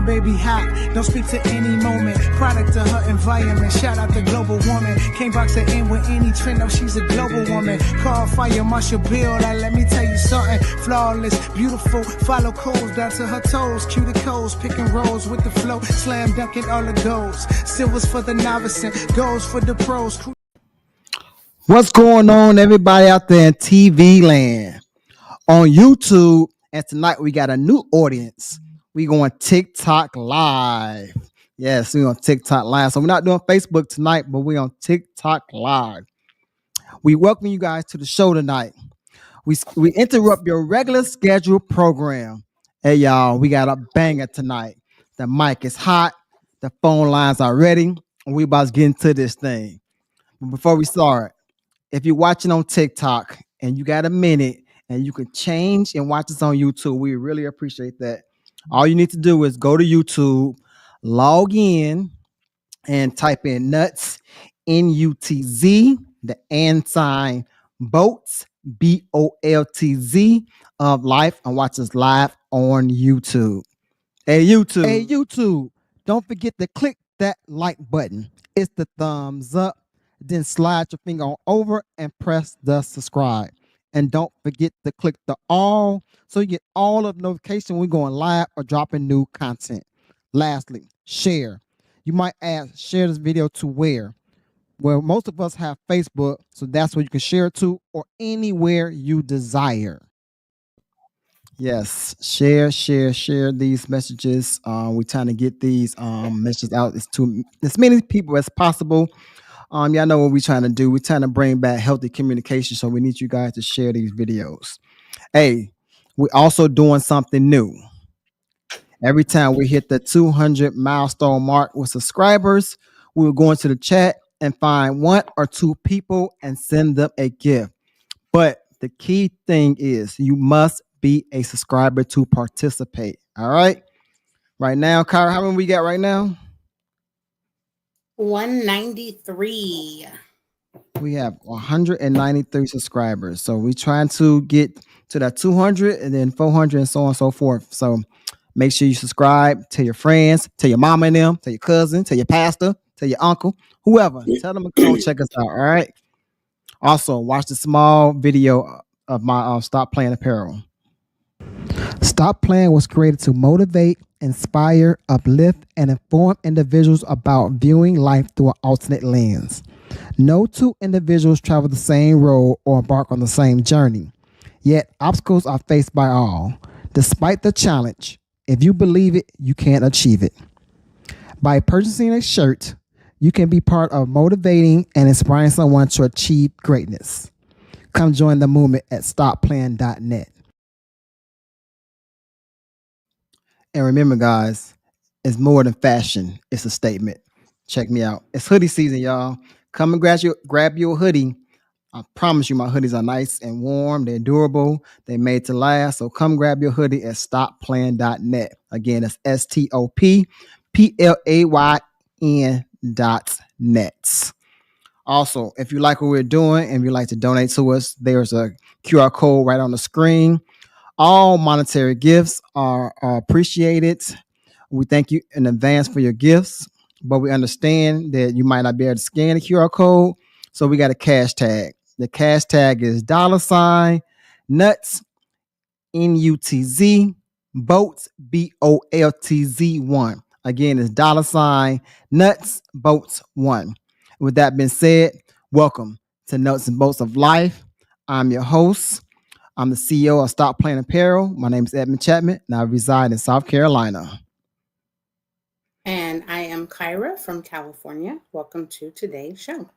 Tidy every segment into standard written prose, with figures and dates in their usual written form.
baby hot. Don't speak to any moment. Product of her environment. Shout out to global woman. Can't box her in with any trend. No, she's a global woman. Call fire Marshall Bill. Like, let me tell you something. Flawless, beautiful. Follow codes down to her toes. Cuticles, picking rolls with the flow. Slam dunking all the goals. Silvers for the novice and golds for the pros. What's going on, everybody out there in TV land? On YouTube, and tonight we got a new audience. We going TikTok live. Yes, we're on TikTok live. So we're not doing Facebook tonight, but we're on TikTok live. We welcome you guys to the show tonight. We interrupt your regular scheduled program. Hey, y'all, we got a banger tonight. The mic is hot. The phone lines are ready. And we about to get into this thing. But before we start, if you're watching on TikTok and you got a minute and you can change and watch us on YouTube, we really appreciate that. All you need to do is go to YouTube, log in, and type in Nutz, N-U-T-Z, the and sign, Boltz, B-O-L-T-Z of life, and watch us live on YouTube. Hey, YouTube, don't forget to click that like button. It's the thumbs up. Then slide your finger on over and press the subscribe. And don't forget to click the all so you get all of the notifications when we're going live or dropping new content. Lastly, share. You might ask, share this video to where? Well, most of us have Facebook, so that's where you can share it to, or anywhere you desire. Yes, share these messages. We're trying to get these messages out to as many people as possible. Y'all know what we're trying to do. We're trying to bring back healthy communication, so we need you guys to share these videos. Hey, we're also doing something new. Every time we hit the 200 milestone mark with subscribers, we will go into the chat and find one or two people and send them a gift. But the key thing is you must be a subscriber to participate. All right. Right now, Kyra, how many we got right now? 193. We have 193 subscribers. So we're trying to get to that 200 and then 400 and so on and so forth. So make sure you subscribe, tell your friends, tell your mama and them, tell your cousin, tell your pastor, tell your uncle, whoever. Tell them to come check us out. All right. Also, watch the small video of my Stop Playing Apparel. Stop Playing was created to motivate, inspire, uplift, and inform individuals about viewing life through an alternate lens. No two individuals travel the same road or embark on the same journey. Yet obstacles are faced by all. Despite the challenge, if you believe it, you can achieve it. By purchasing a shirt, you can be part of motivating and inspiring someone to achieve greatness. Come join the movement at stopplaying.net. And remember, guys, it's more than fashion. It's a statement. Check me out. It's hoodie season, y'all. Come and grab your hoodie. I promise you my hoodies are nice and warm. They're durable. They're made to last. So come grab your hoodie at stopplaying.net. Again, it's STOPPLAYN.net. Also, if you like what we're doing and you'd like to donate to us, there's a QR code right on the screen. All monetary gifts are appreciated. We thank you in advance for your gifts, but we understand that you might not be able to scan the QR code, so we got a cash tag. The cash tag is $, Nutz, N-U-T-Z, Boltz, B-O-L-T-Z-1. Again, it's $, Nutz, Boltz 1. With that being said, welcome to Nutz and Boltz of Life. I'm your host. I'm the CEO of Stop Playing Apparel. My name is Edmund Chapman, and I reside in South Carolina. And I am Kyra from California. Welcome to today's show.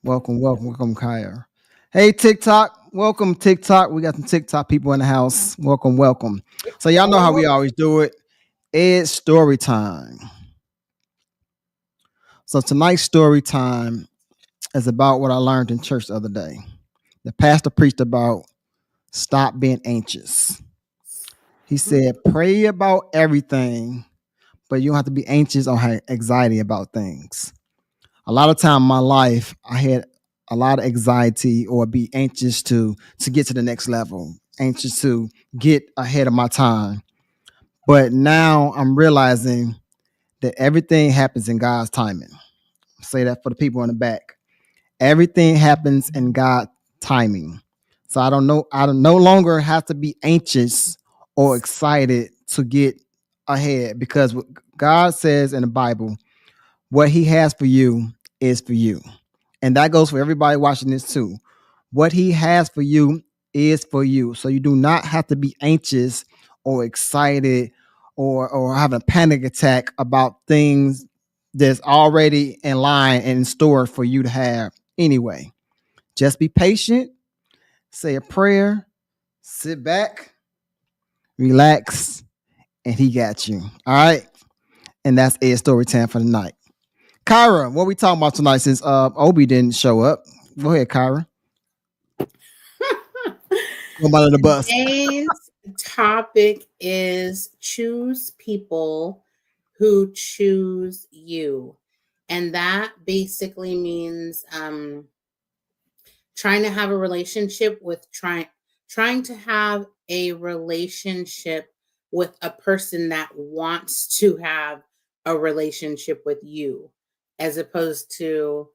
Welcome, Kyra. Hey, TikTok. Welcome, TikTok. We got some TikTok people in the house. Welcome. So y'all know how we always do it. It's story time. So tonight's story time is about what I learned in church the other day. The pastor preached about stop being anxious. He said, pray about everything, but you don't have to be anxious or have anxiety about things. A lot of time in my life, I had a lot of anxiety or be anxious to get to the next level, anxious to get ahead of my time. But now I'm realizing that everything happens in God's timing. Say that for the people in the back. Everything happens in God's timing. So I don't know. I don't no longer have to be anxious or excited to get ahead because what God says in the Bible, what He has for you is for you. And that goes for everybody watching this too. What He has for you is for you. So you do not have to be anxious or excited or have a panic attack about things that's already in line and in store for you to have anyway. Just be patient, say a prayer, sit back, relax, and He got you. All right. And that's Ed story time for the night. Kyra, what we talking about tonight since Obi didn't show up? Go ahead, Kyra. Go under the bus. Today's topic is choose people who choose you. And that basically means trying to have a relationship with trying to have a relationship with a person that wants to have a relationship with you, as opposed to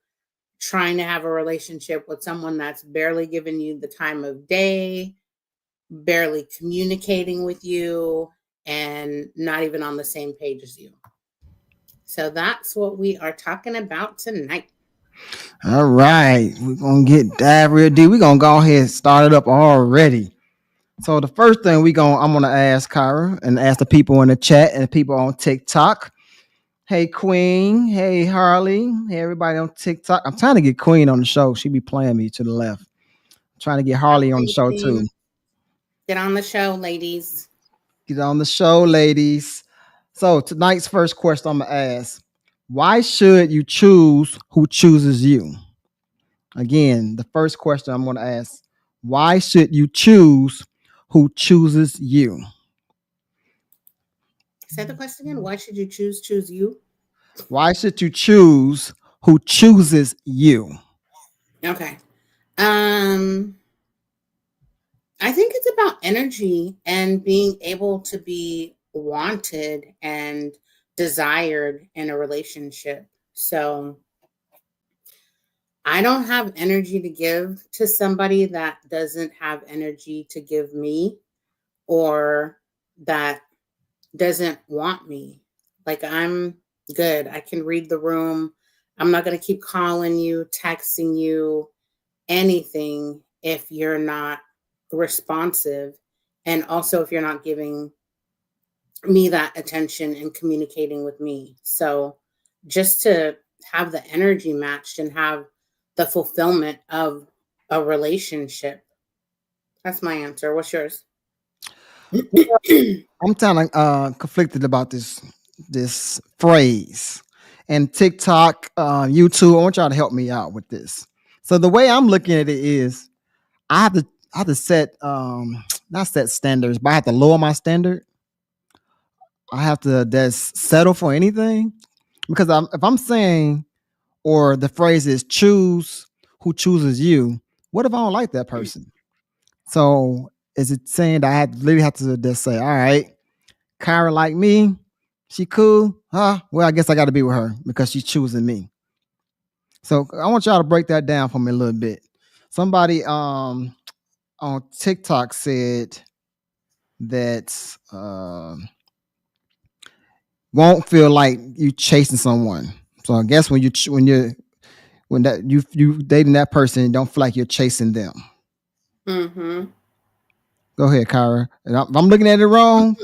trying to have a relationship with someone that's barely giving you the time of day, barely communicating with you, and not even on the same page as you. So that's what we are talking about tonight. All right. We're gonna get dive real deep. We're gonna go ahead and start it up already. So the first thing I'm gonna ask Kyra and ask the people in the chat and the people on TikTok. Hey Queen, hey Harley, hey everybody on TikTok. I'm trying to get Queen on the show. She be playing me to the left. I'm trying to get Harley on the show too. Get on the show, ladies. Get on the show, ladies. So tonight's first question I'm gonna ask: why should you choose who chooses you? Again, the first question I'm gonna ask: why should you choose who chooses you? Say the question again. Why should you choose you? Why should you choose who chooses you? Okay. I think it's about energy and being able to be wanted and desired in a relationship. So I don't have energy to give to somebody that doesn't have energy to give me or that doesn't want me. Like, I'm good. I can read the room. I'm not going to keep calling you, texting you, anything if you're not responsive. And also if you're not giving me that attention and communicating with me. So just to have the energy matched and have the fulfillment of a relationship. That's my answer. What's yours? I'm kind of conflicted about this phrase. And TikTok, YouTube, I want y'all to help me out with this. So the way I'm looking at it is I have to set not set standards, but I have to lower my standard. I have to just settle for anything because if I'm saying or the phrase is choose who chooses you, what if I don't like that person? So is it saying that literally have to just say, all right, Kyra like me, she cool, huh? Well, I guess I got to be with her because she's choosing me. So I want y'all to break that down for me a little bit. Somebody on TikTok said that won't feel like you chasing someone. So I guess when you dating that person, don't feel like you're chasing them. Mm-hmm. Go ahead, Kyra. And if I'm looking at it wrong,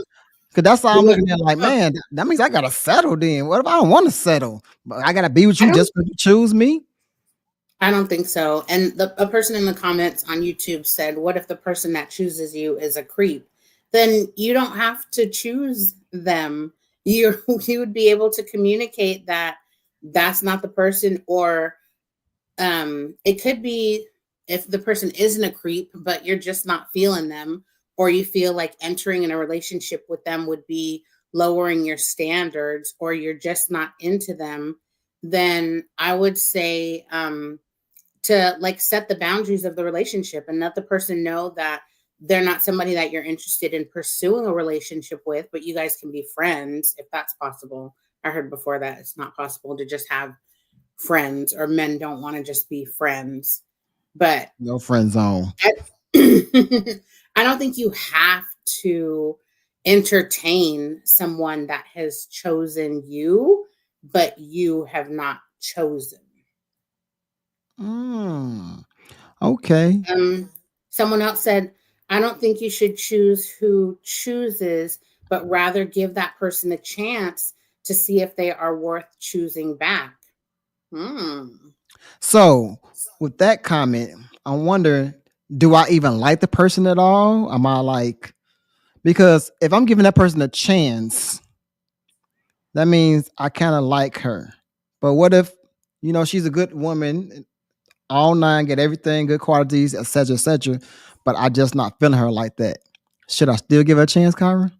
because that's how I'm looking at it, like, man, that means I gotta settle then. What if I don't want to settle? But I gotta be with you just because you choose me? I don't think so. And a person in the comments on YouTube said, what if the person that chooses you is a creep? Then you don't have to choose them. You would be able to communicate that that's not the person, or it could be if the person isn't a creep, but you're just not feeling them, or you feel like entering in a relationship with them would be lowering your standards, or you're just not into them, then I would say to like set the boundaries of the relationship and let the person know that they're not somebody that you're interested in pursuing a relationship with, but you guys can be friends if that's possible. I heard before that it's not possible to just have friends, or men don't want to just be friends. But No friend zone. I, I don't think you have to entertain someone that has chosen you, but you have not chosen. Okay. Someone else said, I don't think you should choose who chooses, but rather give that person a chance to see if they are worth choosing back. So with that comment, I wonder, do I even like the person at all? Am I like, because if I'm giving that person a chance, that means I kind of like her. But what if, she's a good woman, all nine, get everything, good qualities, etc., but I just not feeling her like that? Should I still give her a chance, Kyra?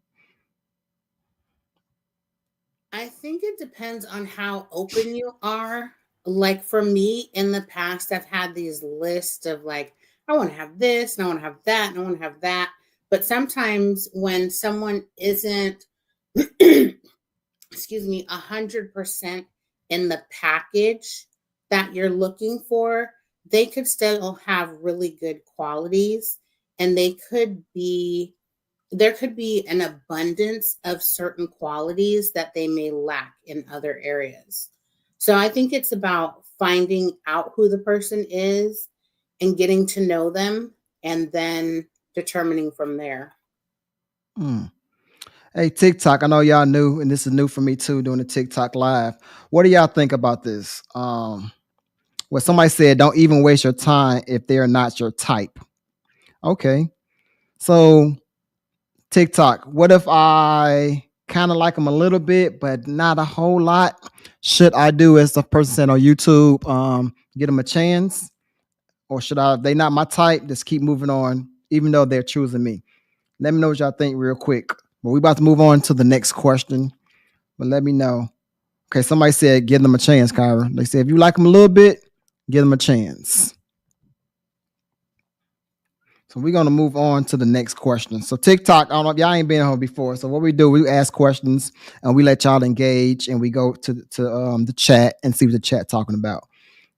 I think it depends on how open you are. Like for me, in the past, I've had these lists of like, I want to have this, and I want to have that, and I want to have that. But sometimes when someone isn't, excuse me, 100% in the package that you're looking for, they could still have really good qualities, and there could be an abundance of certain qualities that they may lack in other areas. So I think it's about finding out who the person is and getting to know them, and then determining from there. Hey, TikTok, I know y'all new, and this is new for me too, doing the TikTok live. What do y'all think about this? Well, somebody said, don't even waste your time if they're not your type. Okay. So TikTok, what if I kind of like them a little bit, but not a whole lot? Should I do, as the person said on YouTube, get them a chance? Or should I, if they not my type, just keep moving on, even though they're choosing me? Let me know what y'all think real quick. But we about to move on to the next question. But let me know. Okay, somebody said give them a chance, Kyra. They said if you like them a little bit, give them a chance. So we're gonna move on to the next question. So TikTok, I don't know if y'all ain't been on before. So what we do, we ask questions and we let y'all engage, and we go to the chat and see what the chat talking about.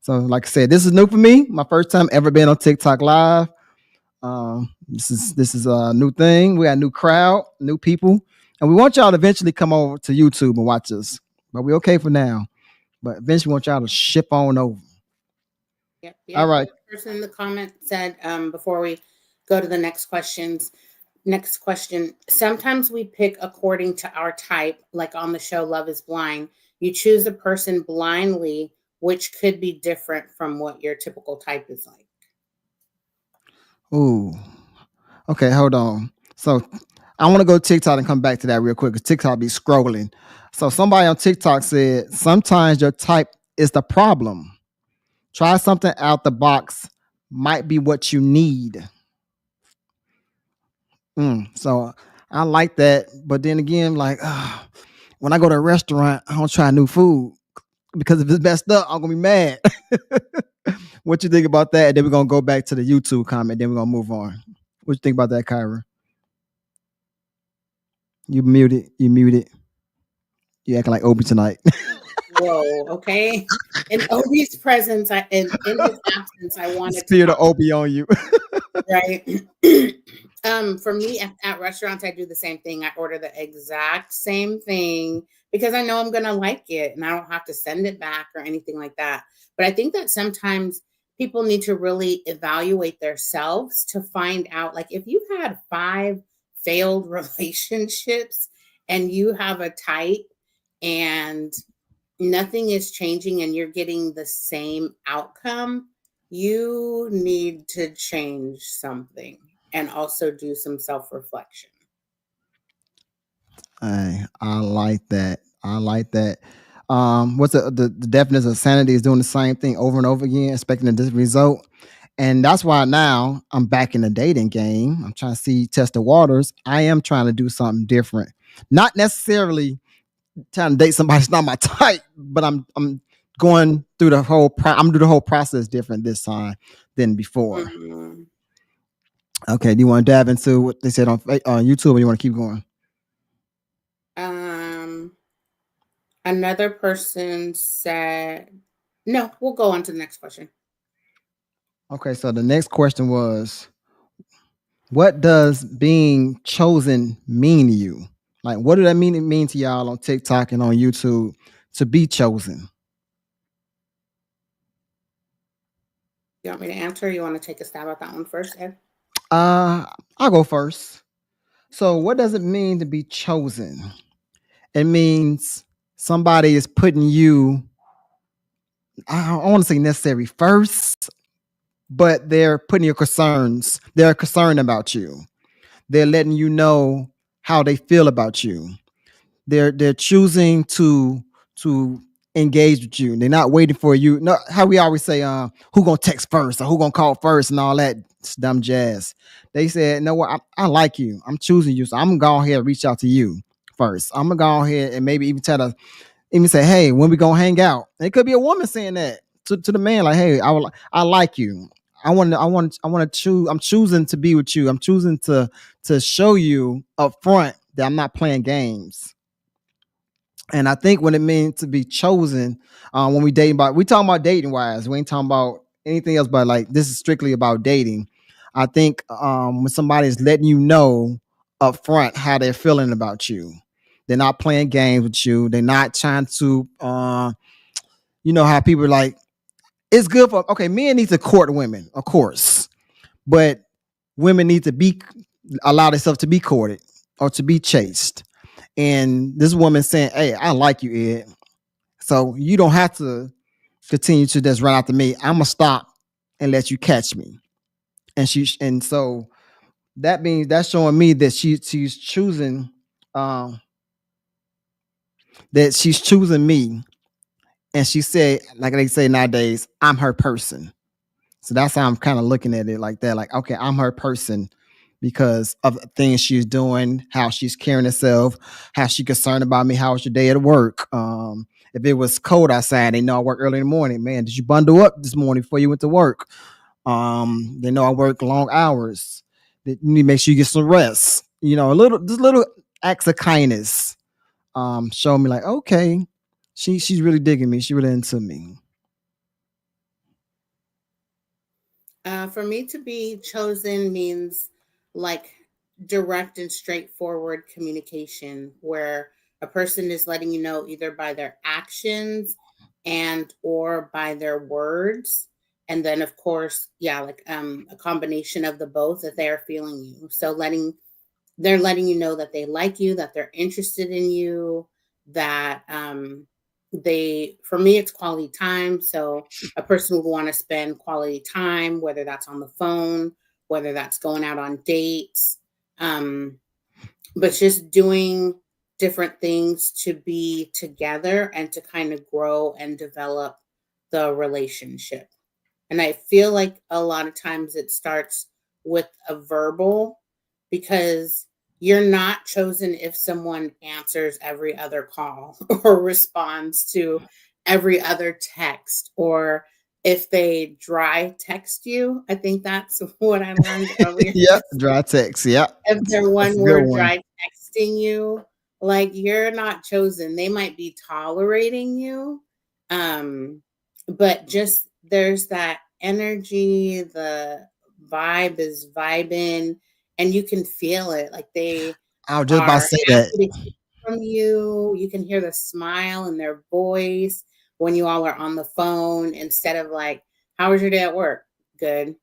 So like I said, this is new for me. My first time ever been on TikTok live. This is a new thing. We got a new crowd, new people, and we want y'all to eventually come over to YouTube and watch us. But we okay for now. But eventually, we want y'all to ship on over. Yep. All right. The person in the comment said, before we go to the next question, sometimes we pick according to our type, like on the show Love is Blind. You choose a person blindly, which could be different from what your typical type is like. Ooh. Okay, hold on. So I want to go to TikTok and come back to that real quick, because TikTok be scrolling. So somebody on TikTok said, sometimes your type is the problem. Try something out the box, might be what you need. So I like that. But then again, like when I go to a restaurant, I don't try new food, because if it's messed up, I'm gonna be mad. What you think about that? And then we're gonna go back to the YouTube comment. Then we're gonna move on. What you think about that, Kyra? You muted. You acting like Obi tonight. Whoa, okay. In Obi's presence, in his absence, I wanted spirit of Obi on you. Right. For me at restaurants, I do the same thing. I order the exact same thing because I know I'm gonna like it, and I don't have to send it back or anything like that. But I think that sometimes people need to really evaluate themselves to find out, like, if you've had 5 failed relationships and you have a type and nothing is changing and you're getting the same outcome, you need to change something and also do some self-reflection. I like that. What's the definition of sanity is doing the same thing over and over again, expecting a different result. And that's why now I'm back in the dating game. I'm trying to test the waters. I am trying to do something different. Not necessarily trying to date somebody that's not my type, but I'm going through the whole process different this time than before. Okay, do you want to dive into what they said on YouTube, or you want to keep going? Um, Another person said, no, we'll go on to the next question. Okay, so the next question was, what does being chosen mean to you? Like, what did that mean to y'all on TikTok and on YouTube to be chosen? You want me to answer? Or you want to take a stab at that one first, Ed? Uh, I'll go first. So, what does it mean to be chosen? It means somebody is putting you, I don't want to say necessary first, but they're putting your concerns. They're concerned about you. They're letting you know how they feel about you. They're choosing to engage with you. They're not waiting for you. No, how we always say, who gonna text first or who gonna call first and all that dumb jazz. They said, no, what, I like you. I'm choosing you, so I'm gonna go ahead and reach out to you first. I'm gonna go ahead and maybe even try to even say, hey, when we gonna hang out? And it could be a woman saying that to the man, like, hey, I like you. I want to choose. I'm choosing to be with you. I'm choosing to show you up front that I'm not playing games. And I think when it means to be chosen, when we talking about dating wise, we ain't talking about anything else. But like this is strictly about dating. I think when somebody's letting you know up front how they're feeling about you, they're not playing games with you. They're not trying to, you know how people are like. It's good for okay. Men need to court women, of course, but women need to be allow themselves to be courted or to be chased. And this woman saying, "Hey, I like you, Ed. So you don't have to continue to just run after me. I'm gonna stop and let you catch me." And so that means that's showing me that she's choosing um she's choosing me. And she said, like they say nowadays, I'm her person. So that's how I'm kind of looking at it like that. Like, okay, I'm her person because of things she's doing, how she's carrying herself, how she concerned about me, how was your day at work. If it was cold outside, they know I work early in the morning. Man, did you bundle up this morning before you went to work? They know I work long hours. You need to make sure you get some rest. You know, just little acts of kindness. Show me like, okay, she's really digging me. She really into me. For me to be chosen means like direct and straightforward communication where a person is letting you know either by their actions and or by their words. And then of course, yeah, like a combination of the both that they are feeling you. So they're letting you know that they like you, that they're interested in you, that for me it's quality time. So a person would want to spend quality time, whether that's on the phone, whether that's going out on dates, um, but just doing different things to be together and to kind of grow and develop the relationship. And I feel like a lot of times it starts with a verbal because you're not chosen if someone answers every other call or responds to every other text or if they dry text you. I think that's what I learned earlier. Yep, dry text. Yep, If they're that's one a good word one. dry texting you, like you're not chosen. They might be tolerating you. Um, but just there's that energy, the vibe is vibing, and you can feel it. Like they I was just about to are say happy that. to hear from you. You can hear the smile in their voice when you all are on the phone instead of like, how was your day at work? Good.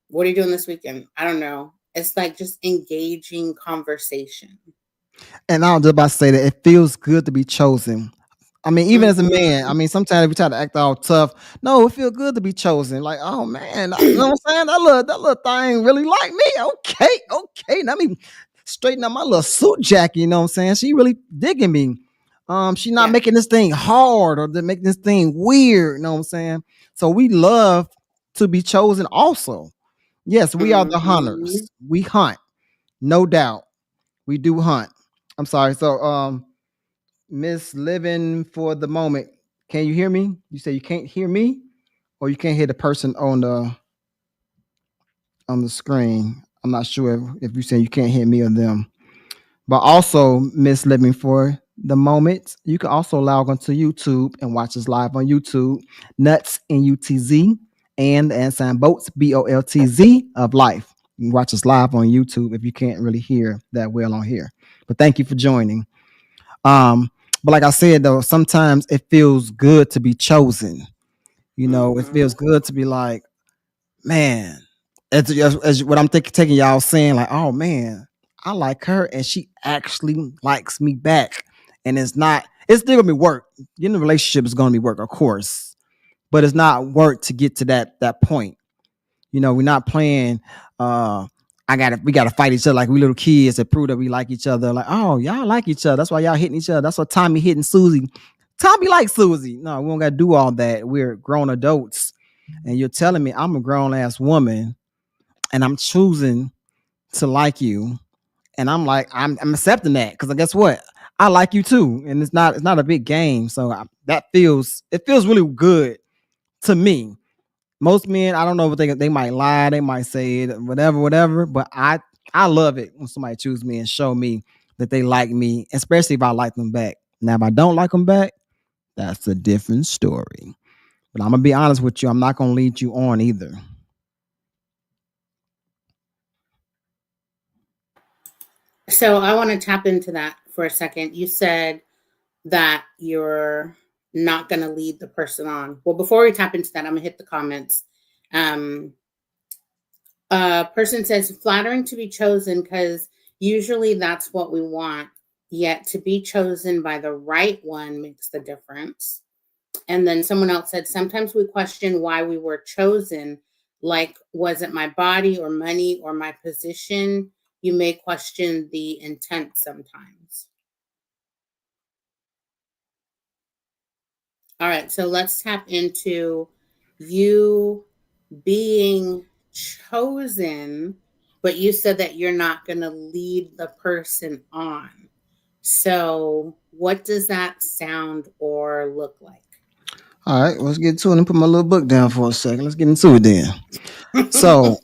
What are you doing this weekend? I don't know. It's like just engaging conversation. And I was just about to say that it feels good to be chosen. I mean, even as a man, I Mhm. mean, sometimes we try to act all tough. No, it feels good to be chosen. Like, oh man, you know what I'm saying? That little thing really like me. Okay, okay. Let me straighten up my little suit jacket. You know what I'm saying? She really digging me. She not Yeah. making this thing hard or to make this thing weird. You know what I'm saying? So we love to be chosen. Also, yes, we are the Mhm. hunters. We hunt, no doubt. We do hunt. I'm sorry. So, Miss Living for the moment. Can you hear me? You say you can't hear me, or you can't hear the person on the screen. I'm not sure if you're saying you can't hear me or them. But also, Miss Living for the moment, you can also log onto YouTube and watch us live on YouTube. Nutz NUTZ and the ensign Boltz BOLTZ of life. You can watch us live on YouTube if you can't really hear that well on here. But thank you for joining. Um, but like I said though, sometimes it feels good to be chosen. You know, it feels good to be like, man, as what I'm taking y'all saying, like, oh man, I like her and she actually likes me back. And it's still gonna be work. In the relationship is gonna be work, of course, but it's not work to get to that point. You know, we're not playing we gotta fight each other like we little kids to prove that we like each other. Like, oh, y'all like each other. That's why y'all hitting each other. That's why Tommy hitting Susie. Tommy likes Susie. No, we don't gotta do all that. We're grown adults. And you're telling me I'm a grown ass woman and I'm choosing to like you. And I'm like, I'm accepting that because guess what? I like you too. And it's not a big game. So it feels really good to me. Most men, I don't know what they might lie, they might say it, whatever. But I love it when somebody choose me and show me that they like me, especially if I like them back. Now, if I don't like them back, that's a different story. But I'm gonna be honest with you, I'm not gonna lead you on either. So I want to tap into that for a second. You said that you're not going to lead the person on. Well, before we tap into that, I'm going to hit the comments. A person says, flattering to be chosen because usually that's what we want. Yet to be chosen by the right one makes the difference. And then someone else said, sometimes we question why we were chosen. Like, was it my body or money or my position? You may question the intent sometimes. All right, so let's tap into you being chosen, but you said that you're not going to lead the person on. So, what does that sound or look like? All right, let's get to it and put my little book down for a second. Let's get into it then. So,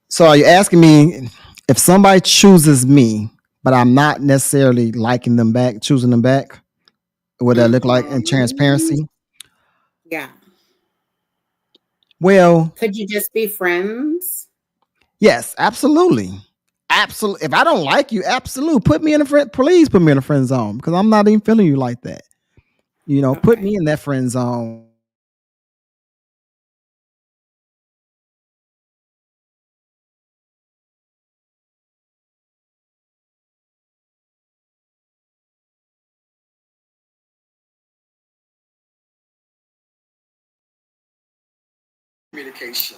so are you asking me if somebody chooses me, but I'm not necessarily liking them back, choosing them back? What that look like in transparency? Yeah. Well, Could you just be friends? yes, absolutely. Absolutely. If I don't like you, absolutely. Please put me in a friend zone because I'm not even feeling you like that. You know, put me in that friend zone. Communication.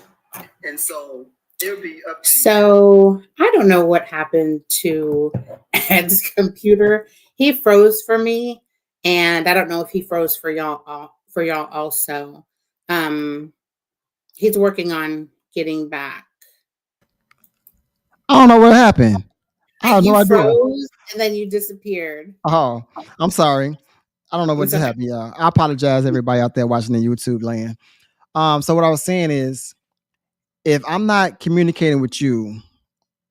And so it'll be up to So I don't know what happened to Ed's computer. He froze for me, and I don't know if he froze for y'all also. He's working on getting back. I don't know what happened. I have no You idea. froze and then you disappeared. Oh, I'm sorry. I don't know what It's just okay. happened, y'all. I apologize, everybody out there watching the YouTube land. So what I was saying is, if I'm not communicating with you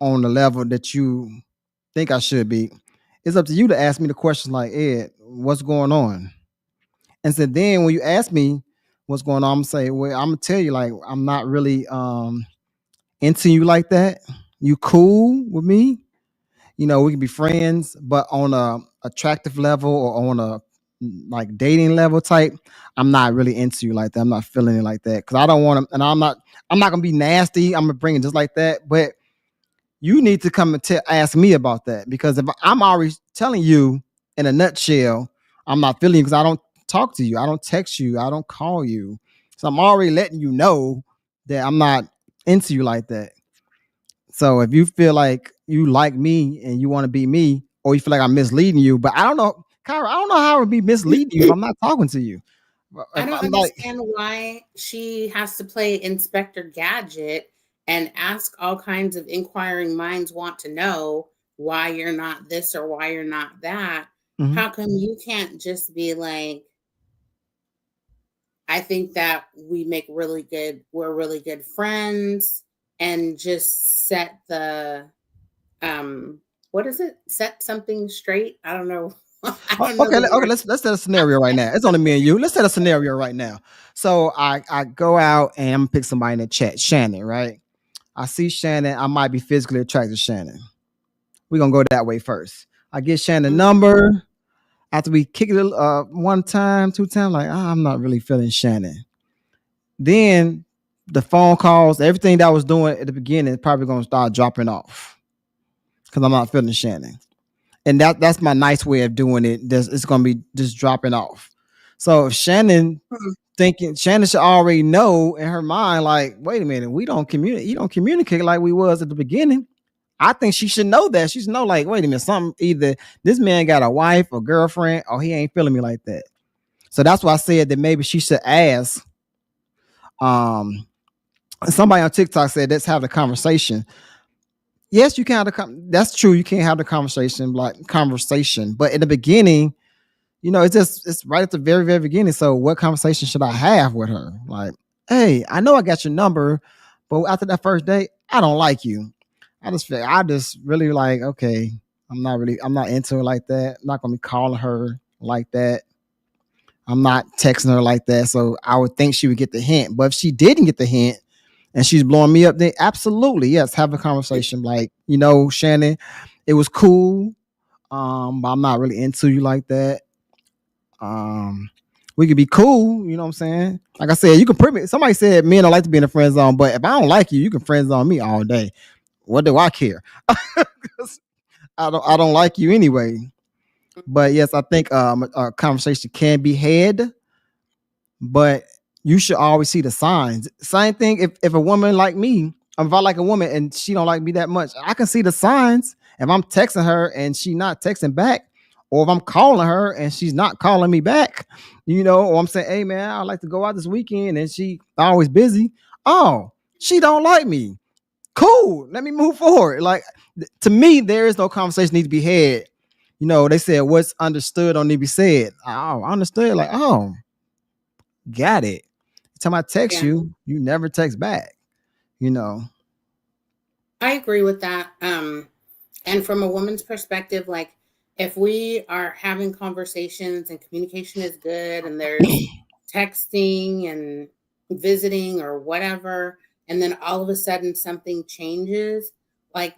on the level that you think I should be, it's up to you to ask me the questions like, Ed, what's going on? And so then when you ask me what's going on, I'm gonna say, well, I'm gonna tell you like I'm not really into you like that. You cool with me? You know, we can be friends, but on a attractive level or on a like dating level type, I'm not really into you like that. I'm not feeling it like that because I don't want to, and I'm not gonna be nasty. I'm gonna bring it just like that. But you need to come and ask me about that because if I'm already telling you in a nutshell, I'm not feeling because I don't talk to you, I don't text you, I don't call you, so I'm already letting you know that I'm not into you like that. So if you feel like you like me and you want to be me, or you feel like I'm misleading you, but I don't know, Kyra, I don't know how I would be misleading you if I'm not talking to you. I If don't I'm like, understand why she has to play Inspector Gadget and ask all kinds of inquiring minds want to know why you're not this or why you're not that. mhm. How come you can't just be like, I think that we're really good friends and just set the what is it? Set something straight. I don't know. I don't know Okay, the word. let's set a scenario right now. It's only me and you. Let's set a scenario right now. So I go out and I'm gonna pick somebody in the chat, Shannon, right? I see Shannon. I might be physically attracted to Shannon. We're gonna go that way first. I get Shannon number. After we kick it one time, two times, like I'm not really feeling Shannon. Then the phone calls, everything that I was doing at the beginning is probably gonna start dropping off because I'm not feeling Shannon. And that's my nice way of doing it. It's gonna be just dropping off. So if Shannon thinking Shannon should already know in her mind, like, wait a minute, we don't communicate. You don't communicate like we was at the beginning. I think she should know that. She should know, like, wait a minute, something either this man got a wife or girlfriend, or he ain't feeling me like that. So that's why I said that maybe she should ask. Somebody on TikTok said let's have the conversation. Yes, you can have that's true. You can't have the conversation, but in the beginning, it's right at the very, very beginning. So what conversation should I have with her? Like, hey, I know I got your number, but after that first date, I don't like you. I just really like, okay, I'm not into her like that. I'm not gonna be calling her like that. I'm not texting her like that. So I would think she would get the hint. But if she didn't get the hint and she's blowing me up, then absolutely, yes, have a conversation. Like, Shannon, it was cool. But I'm not really into you like that. We could be cool, you know what I'm saying? Like I said, you can somebody said men don't like to be in a friend zone, but if I don't like you, you can friend zone me all day. What do I care? I don't like you anyway. But yes, I think a conversation can be had, but you should always see the signs. Same thing if a woman like me, if I like a woman and she don't like me that much, I can see the signs. If I'm texting her and she not texting back, or if I'm calling her and she's not calling me back, or I'm saying, hey man, I'd like to go out this weekend and she always busy. Oh, she don't like me. Cool. Let me move forward. Like, to me, there is no conversation need to be had. They said what's understood don't need to be said. Oh, I understood. Like, oh, got it. Time I text you, you never text back. I agree with that. And from a woman's perspective, like if we are having conversations and communication is good and there's texting and visiting or whatever, and then all of a sudden something changes, like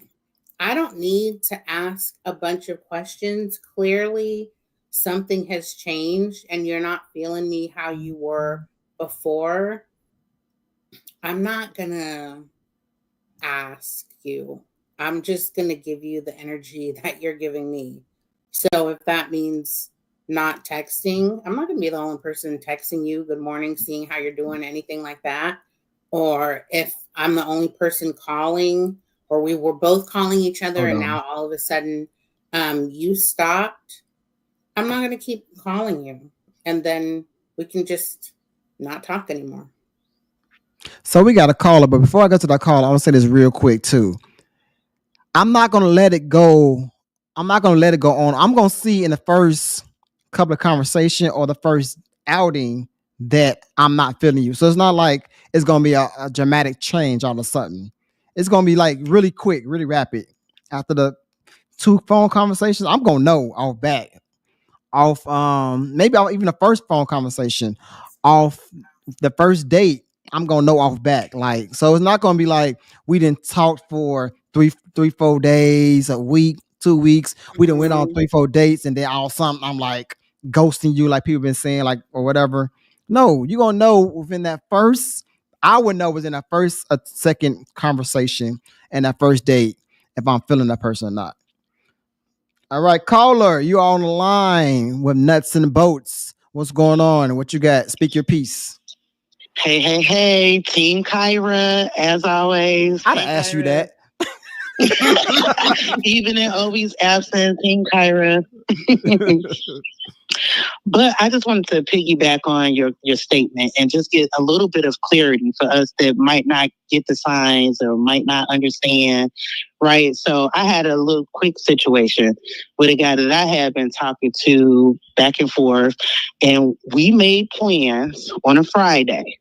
I don't need to ask a bunch of questions. Clearly something has changed and you're not feeling me how you were before. I'm not gonna ask you. I'm just gonna give you the energy that you're giving me. So if that means not texting, I'm not gonna be the only person texting you good morning, seeing how you're doing, anything like that. Or if I'm the only person calling, or we were both calling each other and now all of a sudden you stopped, I'm not gonna keep calling you. And then we can just not talk anymore. So we got a caller, but before I go to that call, I want to say this real quick too. I'm not gonna let it go. I'm not gonna let it go on. I'm gonna see in the first couple of conversation or the first outing that I'm not feeling you. So it's not like it's gonna be a dramatic change all of a sudden. It's gonna be like really quick, really rapid. After the 2 phone conversations, I'm gonna know off back. Off maybe even the first phone conversation, off the first date, I'm gonna know off back. Like, so it's not gonna be like we didn't talk for 4 days, a week, 2 weeks. We done went on 3-4 dates, and then all of a sudden I'm like ghosting you, like people been saying, like, or whatever. No, you're gonna know within that first. I would know within that first, second conversation and that first date if I'm feeling that person or not. All right, caller, you are on the line with Nutz and Boltz. What's going on? What you got? Speak your piece. Hey, Team Kyra, as always. I'd ask you that. Even in Obi's absence, Team Kyra. But I just wanted to piggyback on your statement and just get a little bit of clarity for us that might not get the signs or might not understand, right? So I had a little quick situation with a guy that I had been talking to back and forth, and we made plans on a Friday.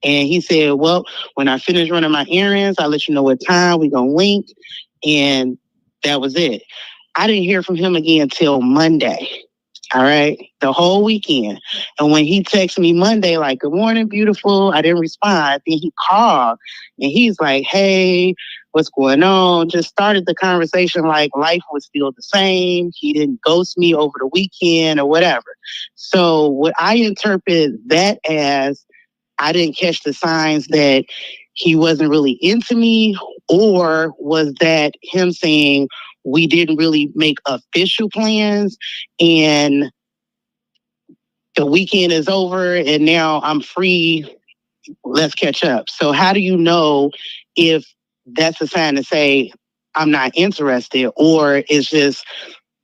And he said, well, when I finish running my errands, I'll let you know what time we going to link. And that was it. I didn't hear from him again until Monday. All right. The whole weekend. And when he texted me Monday, like, good morning, beautiful, I didn't respond. Then he called and he's like, hey, what's going on? Just started the conversation like life was still the same. He didn't ghost me over the weekend or whatever. So what I interpret that as, I didn't catch the signs that he wasn't really into me, or was that him saying we didn't really make official plans and the weekend is over and now I'm free, let's catch up. So how do you know if that's a sign to say I'm not interested, or it's just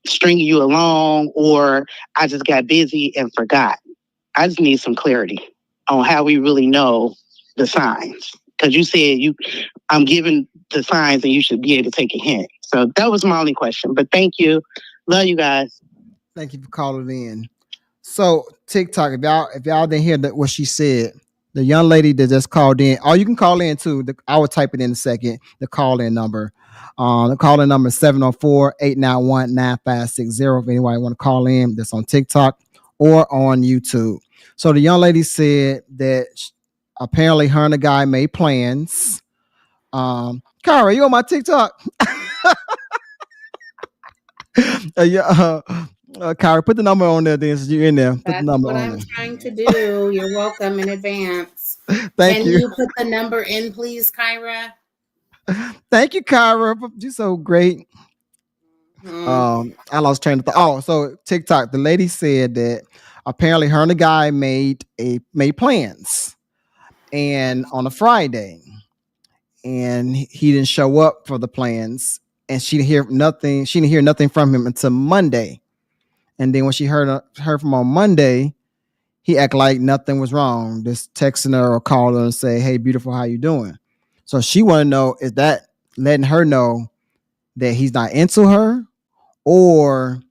stringing you along, or I just got busy and forgot? I just need some clarity on how we really know the signs. Because you said I'm giving the signs and you should be able to take a hint. So that was my only question. But thank you. Love you guys. Thank you for calling in. So TikTok, if y'all didn't hear what she said, the young lady that just called in, or you can call in too. I will type it in a second. The call in number. The call in number is 704-891-9560. If anybody want to call in, that's on TikTok or on YouTube. So the young lady said that apparently her and the guy made plans. Kara, you on my TikTok? Kara, put the number on there. Then you're in there. Put That's the number what on I'm there. trying to do. You're welcome in advance. Thank you. Can you put the number in, please, Kyra? Thank you, Kyra. You're so great. I lost train of thought. Oh, so TikTok, the lady said that apparently her and the guy made plans, and on a Friday, and he didn't show up for the plans, and she didn't hear nothing. She didn't hear nothing from him until Monday, and then when she heard from on Monday, he acted like nothing was wrong, just texting her or calling her and say, "Hey, beautiful, how you doing?" So she want to know, is that letting her know that he's not into her, or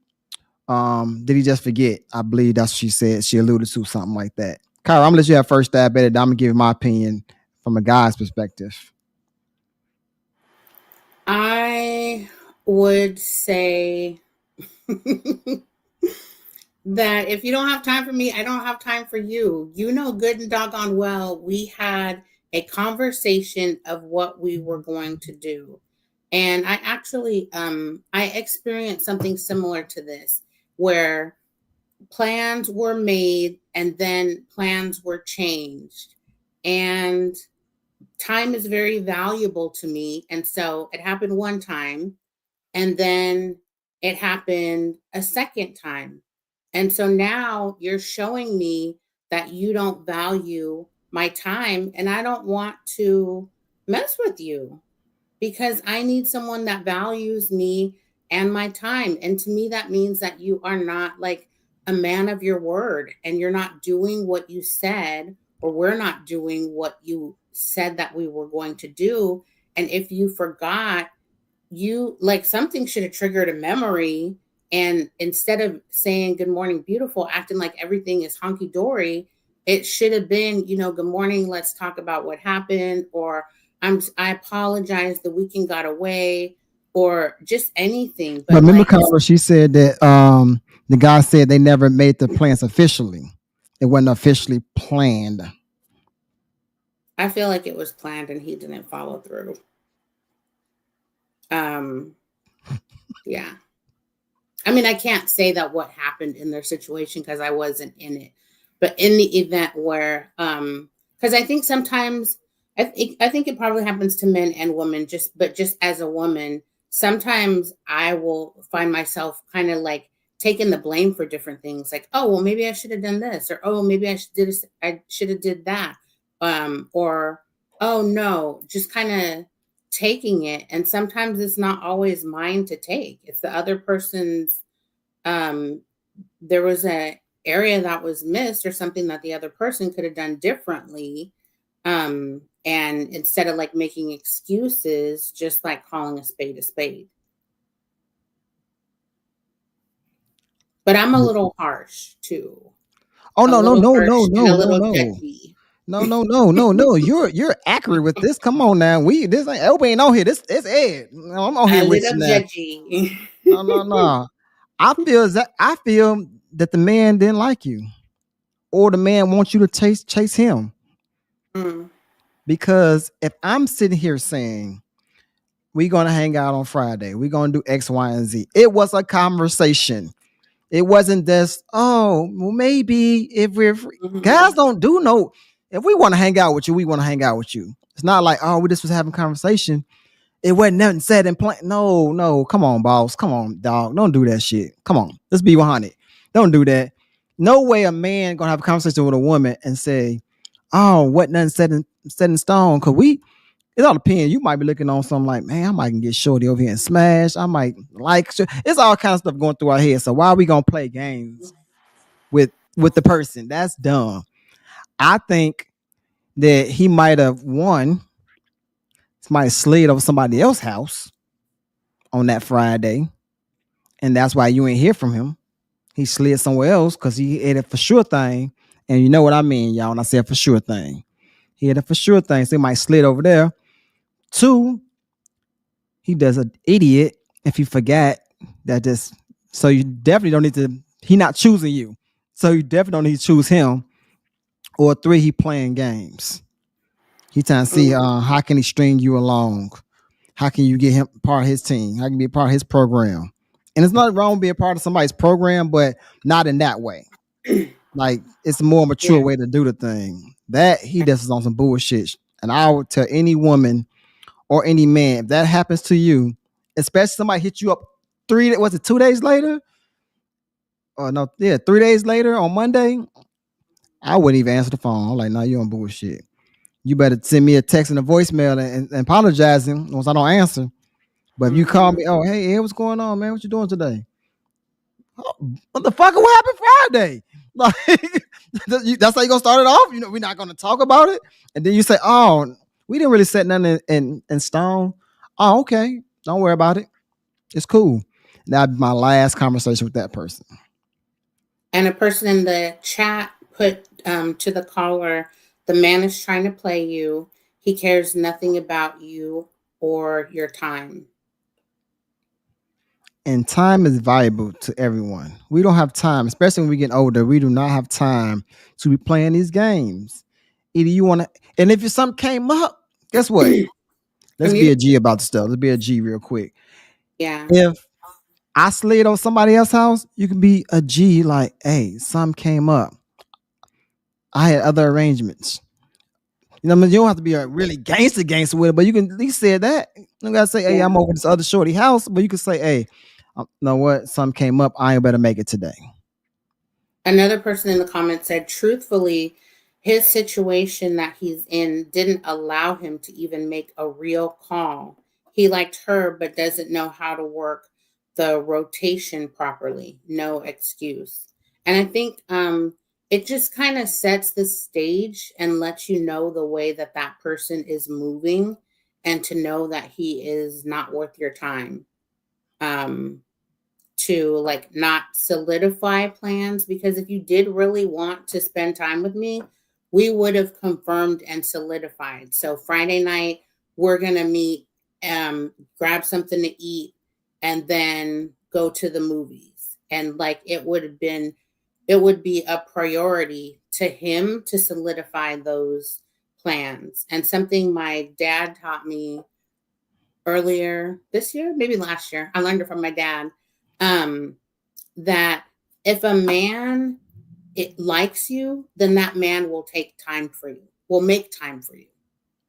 did he just forget? I believe that's what she said. She alluded to something like that. Kyra, I'm gonna let you have first stab at it. I'm gonna give you my opinion from a guy's perspective. I would say that if you don't have time for me, I don't have time for you. You know good and doggone well we had a conversation of what we were going to do. And I actually I experienced something similar to this, where plans were made and then plans were changed. And time is very valuable to me. And so it happened one time, and then it happened a second time. And so now you're showing me that you don't value my time, and I don't want to mess with you because I need someone that values me and my time. And to me, that means that you are not like a man of your word, and you're not doing what you said, or we're not doing what you said that we were going to do. And if you forgot, you like something should have triggered a memory. And instead of saying good morning, beautiful, acting like everything is honky dory, it should have been, good morning, let's talk about what happened, or I apologize, the weekend got away, or just anything. But remember, Kyra, she said that the guy said they never made the plans officially. It wasn't officially planned. I feel like it was planned and he didn't follow through. Yeah. I mean, I can't say that what happened in their situation because I wasn't in it. But in the event where, because I think sometimes, I think it probably happens to men and women, but just as a woman, sometimes I will find myself kind of like taking the blame for different things. Like, oh, well, maybe I should have done this, or, oh, maybe I should have did that. Or, oh no, just kind of taking it. And sometimes it's not always mine to take. It's the other person's. There was an area that was missed or something that the other person could have done differently. And instead of like making excuses, just like calling a spade a spade. But I'm a little harsh too. Oh, no. Petty. No. You're accurate with this. Come on now. This ain't Elba ain't on here. This it's Ed. No, I'm on A here with little you now. judgy. No. I feel that the man didn't like you, or the man wants you to chase him. Mm. Because if I'm sitting here saying we're gonna hang out on Friday, we're gonna do X, Y, and Z. It was a conversation. It wasn't just, oh, well, maybe if we're free. Guys don't do no. If we want to hang out with you, we want to hang out with you. It's not like, oh, we just was having conversation. It wasn't nothing said in plan. No. Come on, boss. Come on, dog. Don't do that shit. Come on. Let's be 100. Don't do that. No way a man gonna have a conversation with a woman and say, oh, what nothing set in stone. Cause it all depends. You might be looking on something like, man, I might get shorty over here and smash. I might like it's all kind of stuff going through our head. So why are we gonna play games with the person? That's dumb. I think that he might have slid over somebody else's house on that Friday, and that's why you ain't hear from him. He slid somewhere else because he ate it for sure thing. And you know what I mean, y'all, when I said for sure thing. He had a for sure thing. So he might slid over there. 2, he does an idiot if he forgot that this. So you definitely don't need to. He not choosing you. So you definitely don't need to choose him. Or 3, he playing games. He trying to see how can he string you along. How can you get him part of his team? How can you be a part of his program? And it's not wrong being part of somebody's program, but not in that way. Like it's a more mature way to do the thing. That he does is on some bullshit. And I would tell any woman or any man, if that happens to you, especially somebody hit you up 2 days later? Or no, 3 days later on Monday, I wouldn't even answer the phone. I'm like, no, you're on bullshit. You better send me a text and a voicemail and apologizing once I don't answer. But if you call me, oh, hey, what's going on, man? What you doing today? Oh, what the fuck? What happened Friday? Like, that's how you gonna start it off? You know, we're not gonna talk about it. And then you say, oh, we didn't really set nothing in stone. Oh, okay. Don't worry about it. It's cool. That'd be my last conversation with that person. And a person in the chat put to the caller, the man is trying to play you. He cares nothing about you or your time. And time is valuable to everyone. We don't have time, especially when we get older. We do not have time to be playing these games. Either you want to, and if something came up, guess what? Let's be a G about the stuff. Let's be a G real quick. Yeah. If I slid on somebody else's house, you can be a G like, hey, something came up. I had other arrangements. You know, you don't have to be a really gangster with it, but you can at least say that. You don't gotta say, hey, I'm over this other shorty house, but you can say, hey, you know what? Something came up. I ain't better make it today. Another person in the comments said, truthfully, his situation that he's in didn't allow him to even make a real call. He liked her, but doesn't know how to work the rotation properly. No excuse. And I think it just kind of sets the stage and lets you know the way that that person is moving and to know that he is not worth your time. To like not solidify plans, because if you did really want to spend time with me, we would have confirmed and solidified. So Friday night, we're going to meet, grab something to eat, and then go to the movies. And like, it would be a priority to him to solidify those plans. And something my dad taught me earlier this year, maybe last year, I learned it from my dad, that if a man likes you, then that man will take time for you, will make time for you.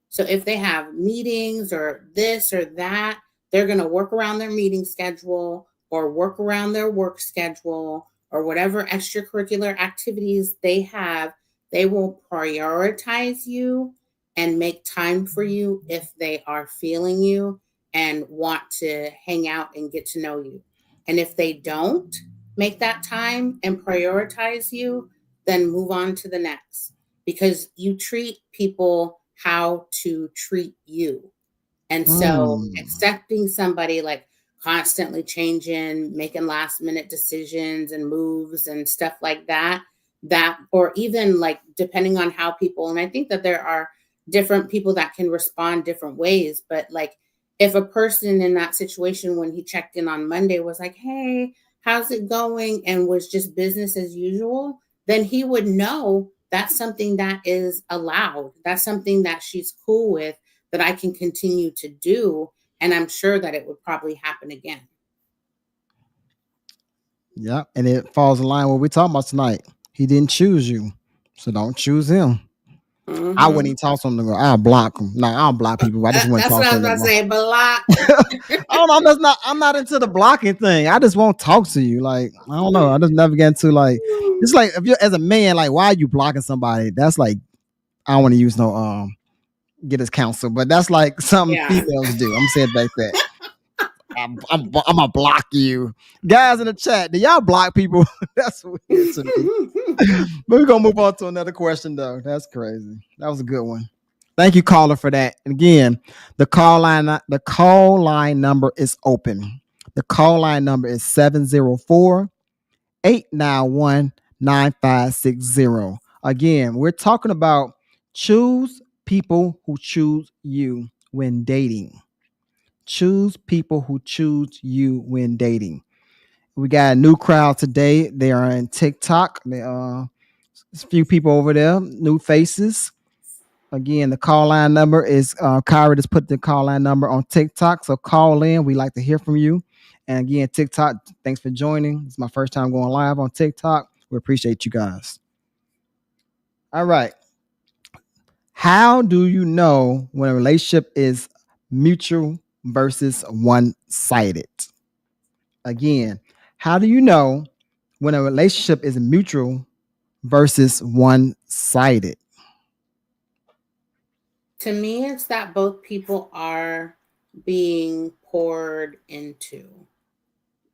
So if they have meetings or this or that, they're going to work around their meeting schedule or work around their work schedule or whatever extracurricular activities they have. They will prioritize you and make time for you if they are feeling you and want to hang out and get to know you. And if they don't make that time and prioritize you, then move on to the next, because you treat people how to treat you. And so accepting somebody like constantly changing, making last minute decisions and moves and stuff like that, that, or even like depending on how people, and I think that there are different people that can respond different ways, but like if a person in that situation when he checked in on Monday was like, hey, how's it going, and was just business as usual, then he would know that's something that is allowed, that's something that she's cool with, that I can continue to do, and I'm sure that it would probably happen again. Yeah, and it falls in line with what we're talking about tonight. He didn't choose you, so don't choose him. I wouldn't even talk to him to go. I'll block him. No, I don't block people. I just wouldn't That's talk what I to was them. about to say, block. I don't know. That's not. I'm not into the blocking thing. I just won't talk to you. Like I don't know. I just never get into like. It's like if you're as a man, like why are you blocking somebody? That's like I don't want to use no get his counsel, but that's like something females do. I'm saying like that. I'm gonna block you, guys in the chat. Do y'all block people? That's weird to me. But we're gonna move on to another question though. That's crazy. That was a good one. Thank you, caller, for that. And again, the call line number is open. The call line number is 704-891-9560. Again, we're talking about choose people who choose you when dating. Choose people who choose you when dating. We got a new crowd today. They are in TikTok. There's a few people over there, new faces. Again, the call line number is Kyra just put the call line number on TikTok. So call in. We like to hear from you. And again, TikTok, thanks for joining. It's my first time going live on TikTok. We appreciate you guys. All right. How do you know when a relationship is mutual versus one-sided? Again, how do you know when a relationship is mutual versus one-sided? To me, it's that both people are being poured into.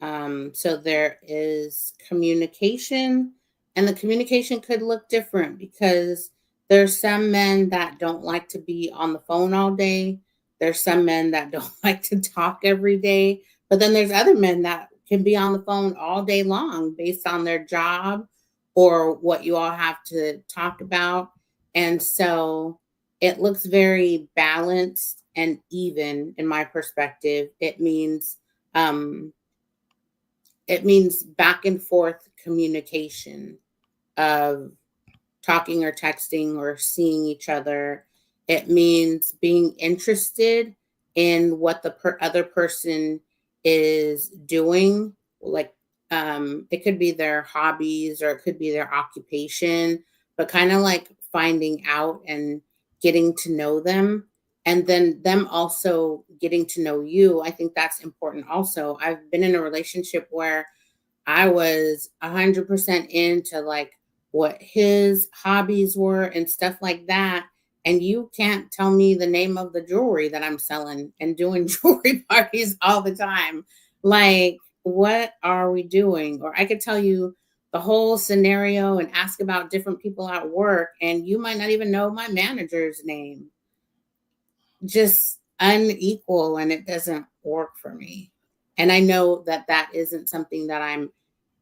So there is communication, and the communication could look different because there's some men that don't like to be on the phone all day. There's some men that don't like to talk every day. But then there's other men that can be on the phone all day long based on their job or what you all have to talk about. And so it looks very balanced and even in my perspective. It means back and forth communication of talking or texting or seeing each other. It means being interested in what the other person is doing. Like it could be their hobbies or it could be their occupation, but kind of like finding out and getting to know them, and then them also getting to know you. I think that's important also. I've been in a relationship where I was 100% into like what his hobbies were and stuff like that. And you can't tell me the name of the jewelry that I'm selling and doing jewelry parties all the time. Like, what are we doing? Or I could tell you the whole scenario and ask about different people at work, and you might not even know my manager's name. Just unequal, and it doesn't work for me. And I know that that isn't something that I'm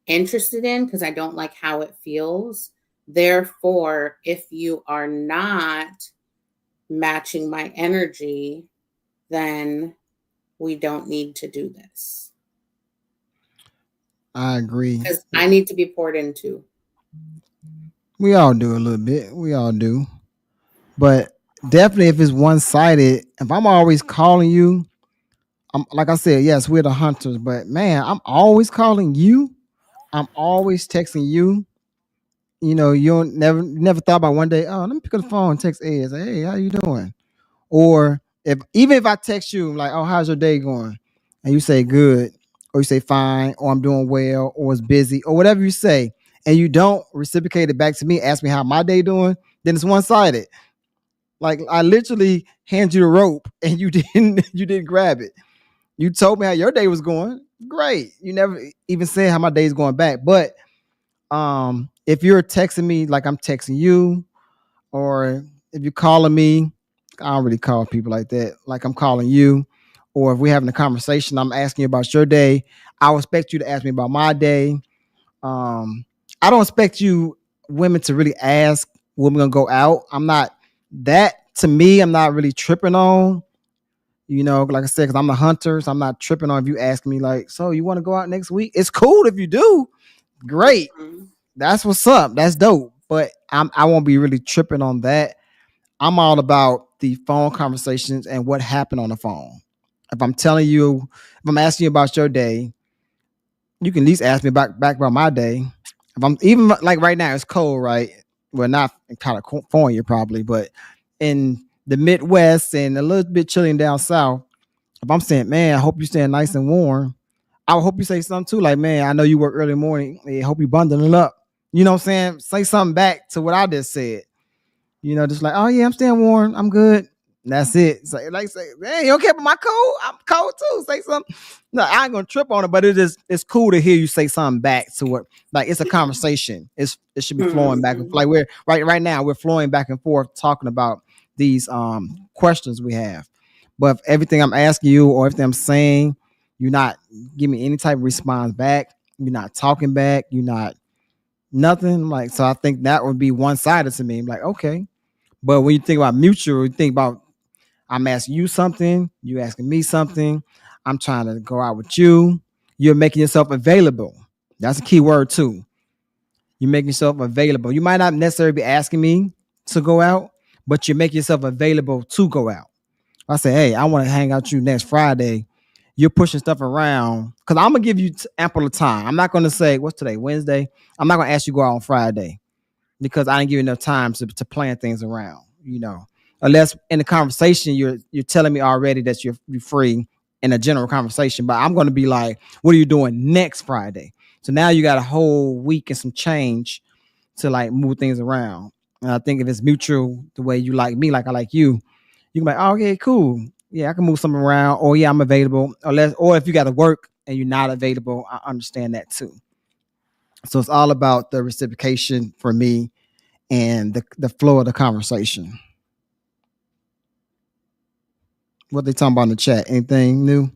interested in because I don't like how it feels. Therefore, if you are not matching my energy, then we don't need to do this. I agree. Because I need to be poured into. We all do a little bit. We all do. But definitely if it's one-sided, if I'm always calling you, I'm like I said, yes, we're the hunters, but man, I'm always calling you. I'm always texting you. You know, you don't never thought about one day, oh, let me pick up the phone and text Ed. Say, hey, how you doing? Or even if I text you like, oh, how's your day going? And you say good, or you say fine, or I'm doing well, or it's busy, or whatever you say, and you don't reciprocate it back to me, ask me how my day doing, then it's one-sided. Like I literally hand you the rope and you didn't grab it. You told me how your day was going. Great. You never even said how my day is going back. But if you're texting me like I'm texting you, or if you're calling me, I don't really call people like that. Like I'm calling you, or if we're having a conversation, I'm asking you about your day. I would expect you to ask me about my day. I don't expect you women to really ask when we're gonna go out. I'm not that to me. I'm not really tripping on. Like I said, because I'm the hunter, so I'm not tripping on if you ask me like, so you want to go out next week? It's cool if you do. Great. Mhm. That's what's up. That's dope. But I won't be really tripping on that. I'm all about the phone conversations and what happened on the phone. If I'm telling you, if I'm asking you about your day, you can at least ask me back about my day. If I'm even like right now, it's cold, right? Well, not in California probably, but in the Midwest and a little bit chilly down south. If I'm saying, man, I hope you're staying nice and warm, I would hope you say something too, like, man, I know you work early in the morning. I hope you bundling up. You know what I'm saying? Say something back to what I just said. Just like, oh yeah, I'm staying warm. I'm good. And that's it. Say, man, you okay with my cold? I'm cold too. Say something. No, I ain't gonna trip on it, but it's cool to hear you say something back to what, like, it's a conversation. It should be flowing back and Mhm. like we're right now we're flowing back and forth talking about these questions we have. But if everything I'm asking you or everything I'm saying, you're not giving me any type of response back. You're not talking back. You're not nothing. Like, so I think that would be one sided to me. I'm like, okay. But when you think about mutual, you think about I'm asking you something, you asking me something. I'm trying to go out with you. You're making yourself available. That's a key word too. You make yourself available. You might not necessarily be asking me to go out, but you make yourself available to go out. I say, hey, I want to hang out with you next Friday. You're pushing stuff around because I'm gonna give you ample of time. I'm not gonna say what's today, Wednesday. I'm not gonna ask you to go out on Friday because I didn't give you enough time to plan things around. Unless in the conversation you're telling me already that you're free in a general conversation. But I'm gonna be like, what are you doing next Friday? So now you got a whole week and some change to like move things around. And I think if it's mutual, the way you like me, like I like you can be like, oh, okay, cool. Yeah, I can move something around. Or yeah, I'm available. Or if you got to work and you're not available, I understand that too. So it's all about the reciprocation for me and the flow of the conversation. What they talking about in the chat? Anything new?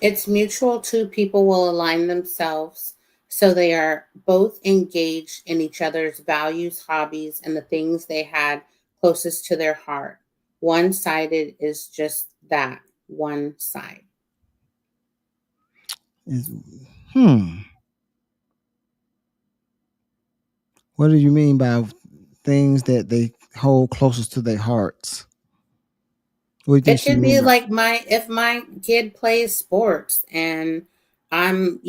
It's mutual. Two people will align themselves so they are both engaged in each other's values, hobbies, and the things they had closest to their heart. One sided is just that, one side. Is- hmm. What do you mean by things that they hold closest to their hearts? What do you think It she could mean be by? like if my kid plays sports and I'm,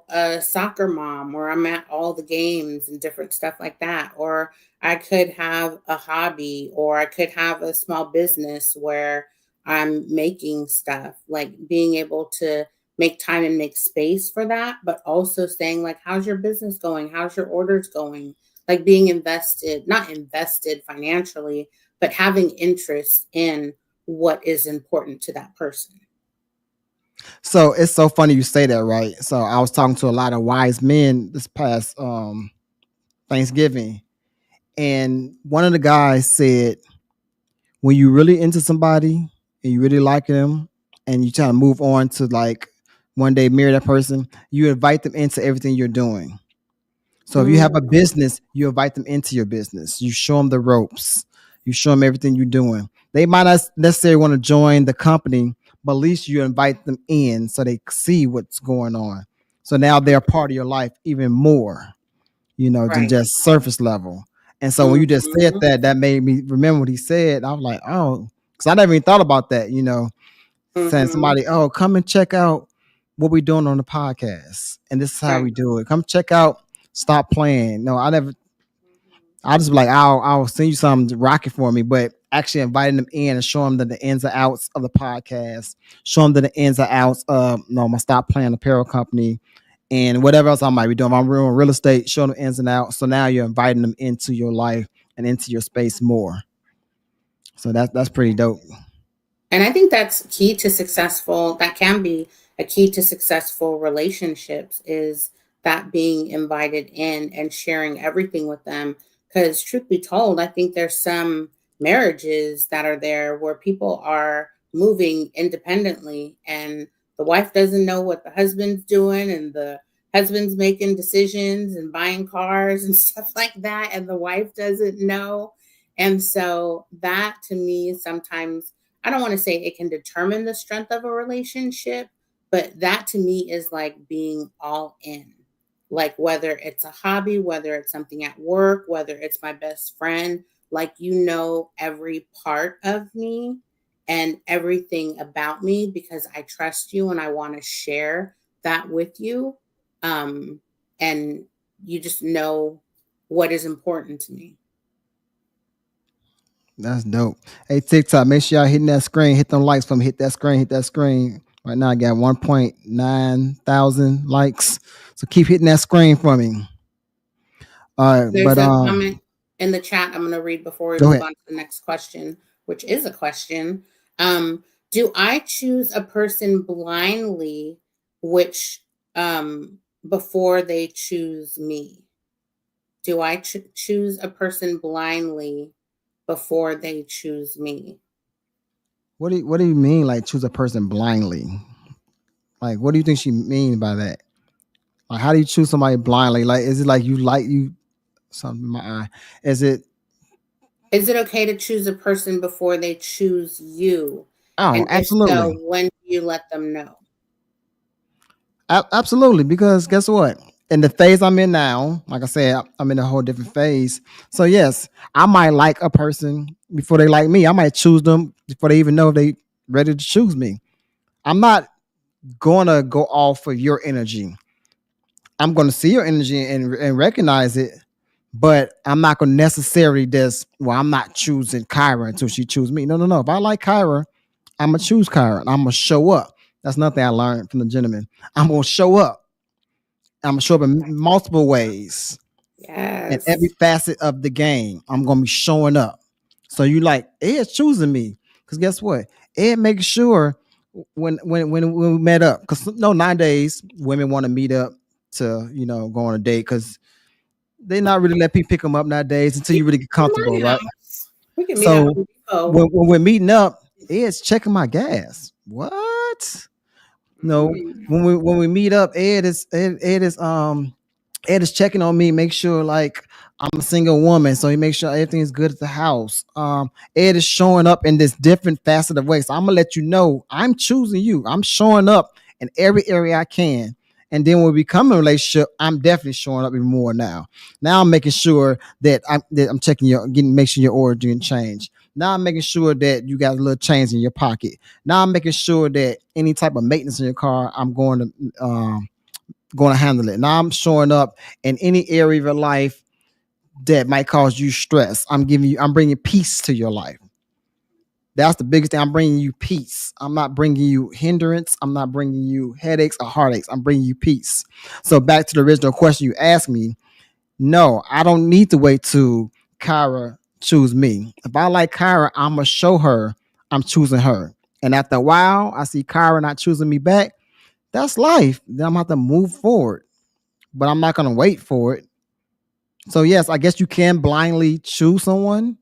a soccer mom where I'm at all the games and different stuff like that. Or I could have a hobby or I could have a small business where I'm making stuff, like being able to make time and make space for that, but also saying like, how's your business going? How's your orders going? Like being invested, not invested financially, but having interest in what is important to that person. So it's so funny you say that, right? So I was talking to a lot of wise men this past Thanksgiving, and one of the guys said, when you really into somebody and you really like them, and you try to move on to like one day marry that person, you invite them into everything you're doing. So if you have a Mm, business, you invite them into your business. You show them the ropes. You show them everything you're doing. They might not necessarily want to join the company, but at least you invite them in so they see what's going on. So now they're a part of your life even more, than right. just surface level. And so when you just said Mhm, that, that made me remember what he said. I was like, oh, because I never even thought about that, saying mhm, somebody, oh, come and check out what we're doing on the podcast. And this is how we right. do it. Come check out Stop Playing. No, I just be like, I'll send you something rocket for me, but actually inviting them in and show them the ins and outs of the podcast, show them the ins and outs of my Stop Playing apparel company and whatever else I might be doing. I'm doing real estate, show them ins and outs. So now you're inviting them into your life and into your space more. So that's pretty dope. And I think that's key to successful, that can be a key to successful relationships is that being invited in and sharing everything with them. Because, truth be told, I think there's some marriages that are there where people are moving independently and the wife doesn't know what the husband's doing and the husband's making decisions and buying cars and stuff like that, and the wife doesn't know. And so that to me, sometimes, I don't want to say it can determine the strength of a relationship, but that to me is like being all in. Like whether it's a hobby, whether it's something at work, whether it's my best friend, like you know every part of me and everything about me because I trust you and I want to share that with you. Um, and you just know what is important to me. That's dope. Hey, TikTok, make sure y'all hitting that screen. Hit them likes for me. Hit that screen. Hit that screen. Right now, I got 1.9 thousand likes. So keep hitting that screen for me. All right, There's but a comment in the chat I'm going to read before we go move ahead. on to the next question, which is a question. Do I choose a person blindly, which before they choose me? Do I choose a person blindly before they choose me? What do you mean, like choose a person blindly? Like, what do you think she mean by that? Like, how do you choose somebody blindly? Like, is it like you something in my eye? Is it? Is it okay to choose a person before they choose you? Oh, And if so, absolutely, when do you let them know? absolutely. Because guess what? In the phase I'm in now, like I said, I'm in a whole different phase. So yes, I might like a person before they like me. I might choose them before they even know if they ready to choose me. I'm not gonna go off of your energy. I'm going to see your energy and recognize it, but I'm not going to necessarily just, well, I'm not choosing Kyra until she chooses me. No, no, no. If I like Kyra, I'm going to choose Kyra and I'm going to show up. That's nothing I learned from the gentleman. I'm going to show up. I'm going to show up in multiple ways in Yes. every facet of the game. I'm going to be showing up. So you like, Ed's choosing me. Because guess what? Ed makes sure when we met up, because no, nowadays women want to meet up to, go on a date because they not really let people pick them up nowadays until you really get In comfortable, my right? house. We can meet at So Home Depot. when we're meeting up, Ed's checking my gas. What? No, when we meet up, Ed is checking on me, make sure like I'm a single woman, so he makes sure everything is good at the house. Ed is showing up in this different facet of ways. So I'm gonna let you know I'm choosing you. I'm showing up in every area I can. And then when we become a relationship, I'm definitely showing up even more now. Now I'm making sure that I'm checking make sure your order didn't change. Now I'm making sure that you got a little change in your pocket. Now I'm making sure that any type of maintenance in your car, I'm going to handle it. Now I'm showing up in any area of your life that might cause you stress. I'm bringing peace to your life. That's the biggest thing. I'm bringing you peace. I'm not bringing you hindrance. I'm not bringing you headaches or heartaches. I'm bringing you peace. So back to the original question you asked me. No, I don't need to wait to Kyra choose me. If I like Kyra, I'm going to show her I'm choosing her. And after a while, I see Kyra not choosing me back. That's life. Then I'm going to have to move forward. But I'm not going to wait for it. So yes, I guess you can blindly choose someone,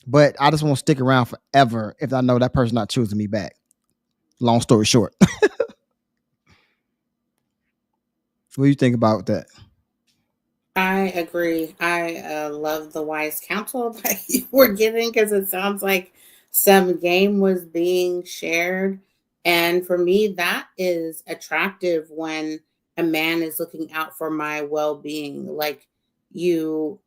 but I just won't stick around forever if I know that person not choosing me back. Long story short. What do you think about that? I agree. I love the wise counsel that you were giving because it sounds like some game was being shared. And for me, that is attractive when a man is looking out for my well-being. Like you,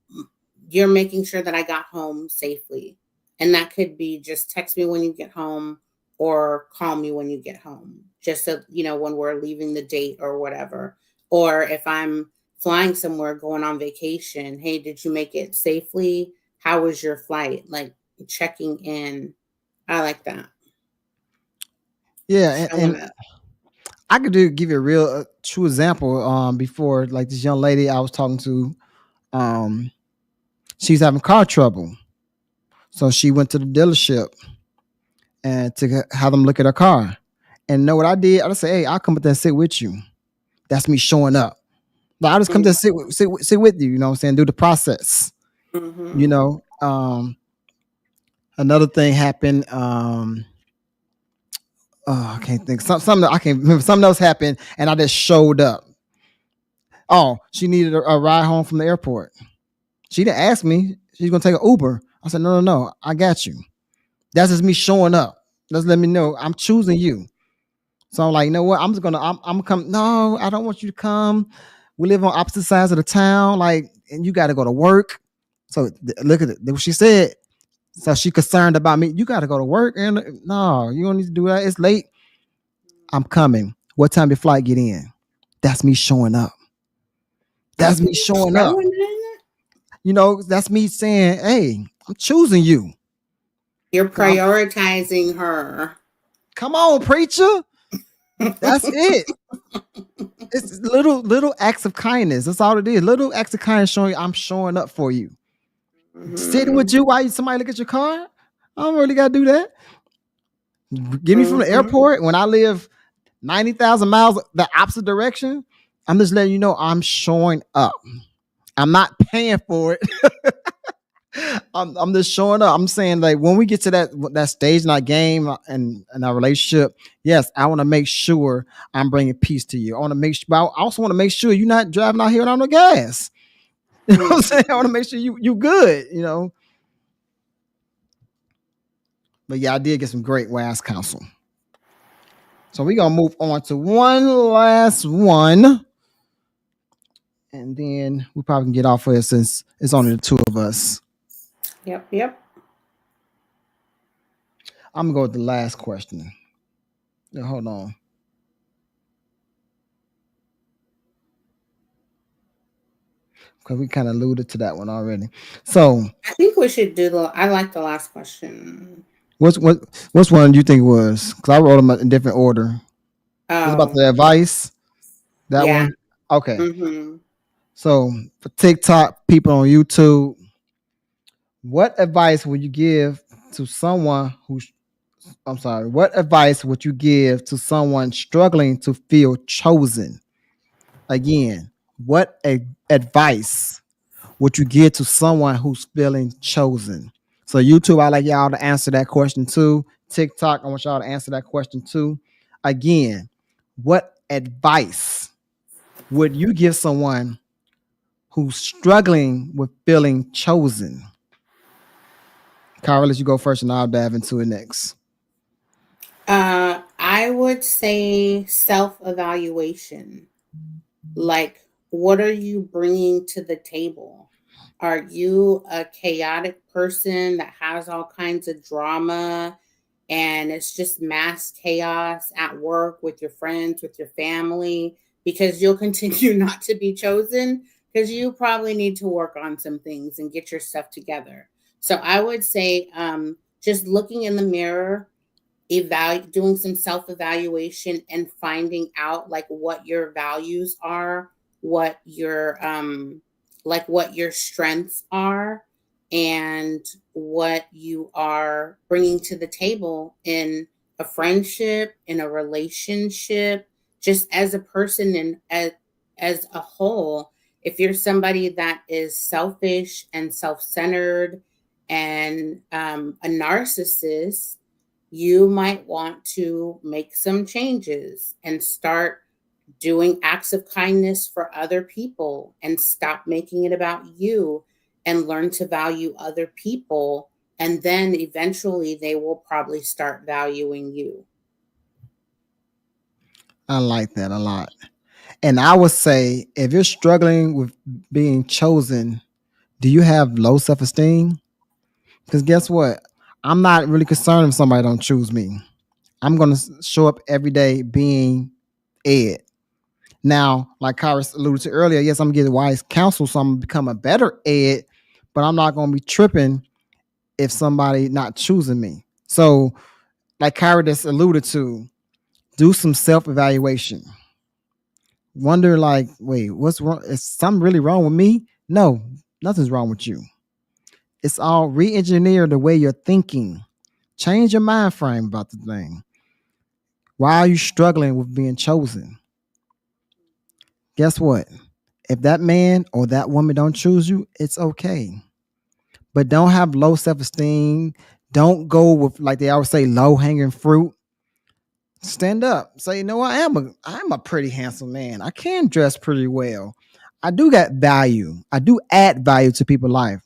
you're making sure that I got home safely. And that could be just text me when you get home or call me when you get home, just so, when we're leaving the date or whatever. Or if I'm flying somewhere, going on vacation. Hey, did you make it safely? How was your flight? Like checking in. I like that. Yeah, Showing and up. I could give you a real true example. Before, like this young lady I was talking to, she's having car trouble, so she went to the dealership and to have them look at her car. And know what I did? I just say, hey, I'll come up there and sit with you. That's me showing up. But I just come to sit with you, you know what I'm saying? Do the process. Mm-hmm. You know. Another thing happened. I can't think. Something I can't remember. Something else happened, and I just showed up. Oh, she needed a ride home from the airport. She didn't ask me. She's gonna take an Uber. I said, no, no, no. I got you. That's just me showing up. Just let me know I'm choosing you. So I'm like, you know what? I'm gonna come. No, I don't want you to come. We live on opposite sides of the town. Like, and you got to go to work. So look at it. What she said. So she concerned about me. You got to go to work. And no, you don't need to do that. It's late. I'm coming. What time your flight get in? That's me showing up. That's me showing up. You know, that's me saying, hey, I'm choosing you. You're prioritizing her. Come on, preacher. That's it. It's little acts of kindness. That's all it is. Little acts of kindness showing you I'm showing up for you. Mm-hmm. Sitting with you while somebody look at your car. I don't really got to do that. Get me from the airport when I live 90,000 miles the opposite direction. I'm just letting you know I'm showing up. I'm not paying for it. I'm just showing up. I'm saying, like, when we get to that stage in our game and our relationship, yes, I want to make sure I'm bringing peace to you. I want to make sure, but I also want to make sure you're not driving out here without no gas. You know what I'm saying? I want to make sure you good, you know. But yeah, I did get some great wise counsel. So we're gonna move on to one last one. And then we probably can get off of it since it's only the two of us. Yep. I'm gonna go with the last question. Now, hold on. Because we kind of alluded to that one already. So I think we should do I like the last question. What's one do you think it was? Because I wrote them in different order. It's about the advice. That one? Okay. Mm-hmm. So for TikTok, people on YouTube, what advice would you give to someone what advice would you give to someone struggling to feel chosen? Again, what advice would you give to someone who's feeling chosen? So YouTube, I like y'all to answer that question too. TikTok, I want y'all to answer that question too. Again, what advice would you give someone who's struggling with feeling chosen? Kyra, let you go first and I'll dive into it next. I would say self-evaluation. Like, what are you bringing to the table? Are you a chaotic person that has all kinds of drama and it's just mass chaos at work with your friends, with your family? Because you'll continue not to be chosen because you probably need to work on some things and get your stuff together. So I would say just looking in the mirror, doing some self-evaluation and finding out like what your values are, what your strengths are, and what you are bringing to the table in a friendship, in a relationship, just as a person and as a whole. If you're somebody that is selfish and self-centered and a narcissist, you might want to make some changes and start doing acts of kindness for other people and stop making it about you and learn to value other people. And then eventually they will probably start valuing you. I like that a lot. And I would say, if you're struggling with being chosen, do you have low self-esteem? Because guess what? I'm not really concerned if somebody don't choose me. I'm going to show up every day being Ed. Now, like Kyra alluded to earlier, yes, I'm getting wise counsel, so I'm going to become a better Ed, but I'm not going to be tripping if somebody not choosing me. So, like Kyra just alluded to, do some self-evaluation. Wonder, like, wait, what's wrong? Is something really wrong with me? No, nothing's wrong with you. It's all re-engineer the way you're thinking. Change your mind frame about the thing. Why are you struggling with being chosen? Guess what? If that man or that woman don't choose you, it's okay. But don't have low self-esteem. Don't go with, like they always say, low-hanging fruit. Stand up. Say, you know, I am a pretty handsome man. I can dress pretty well. I do get value. I do add value to people's life.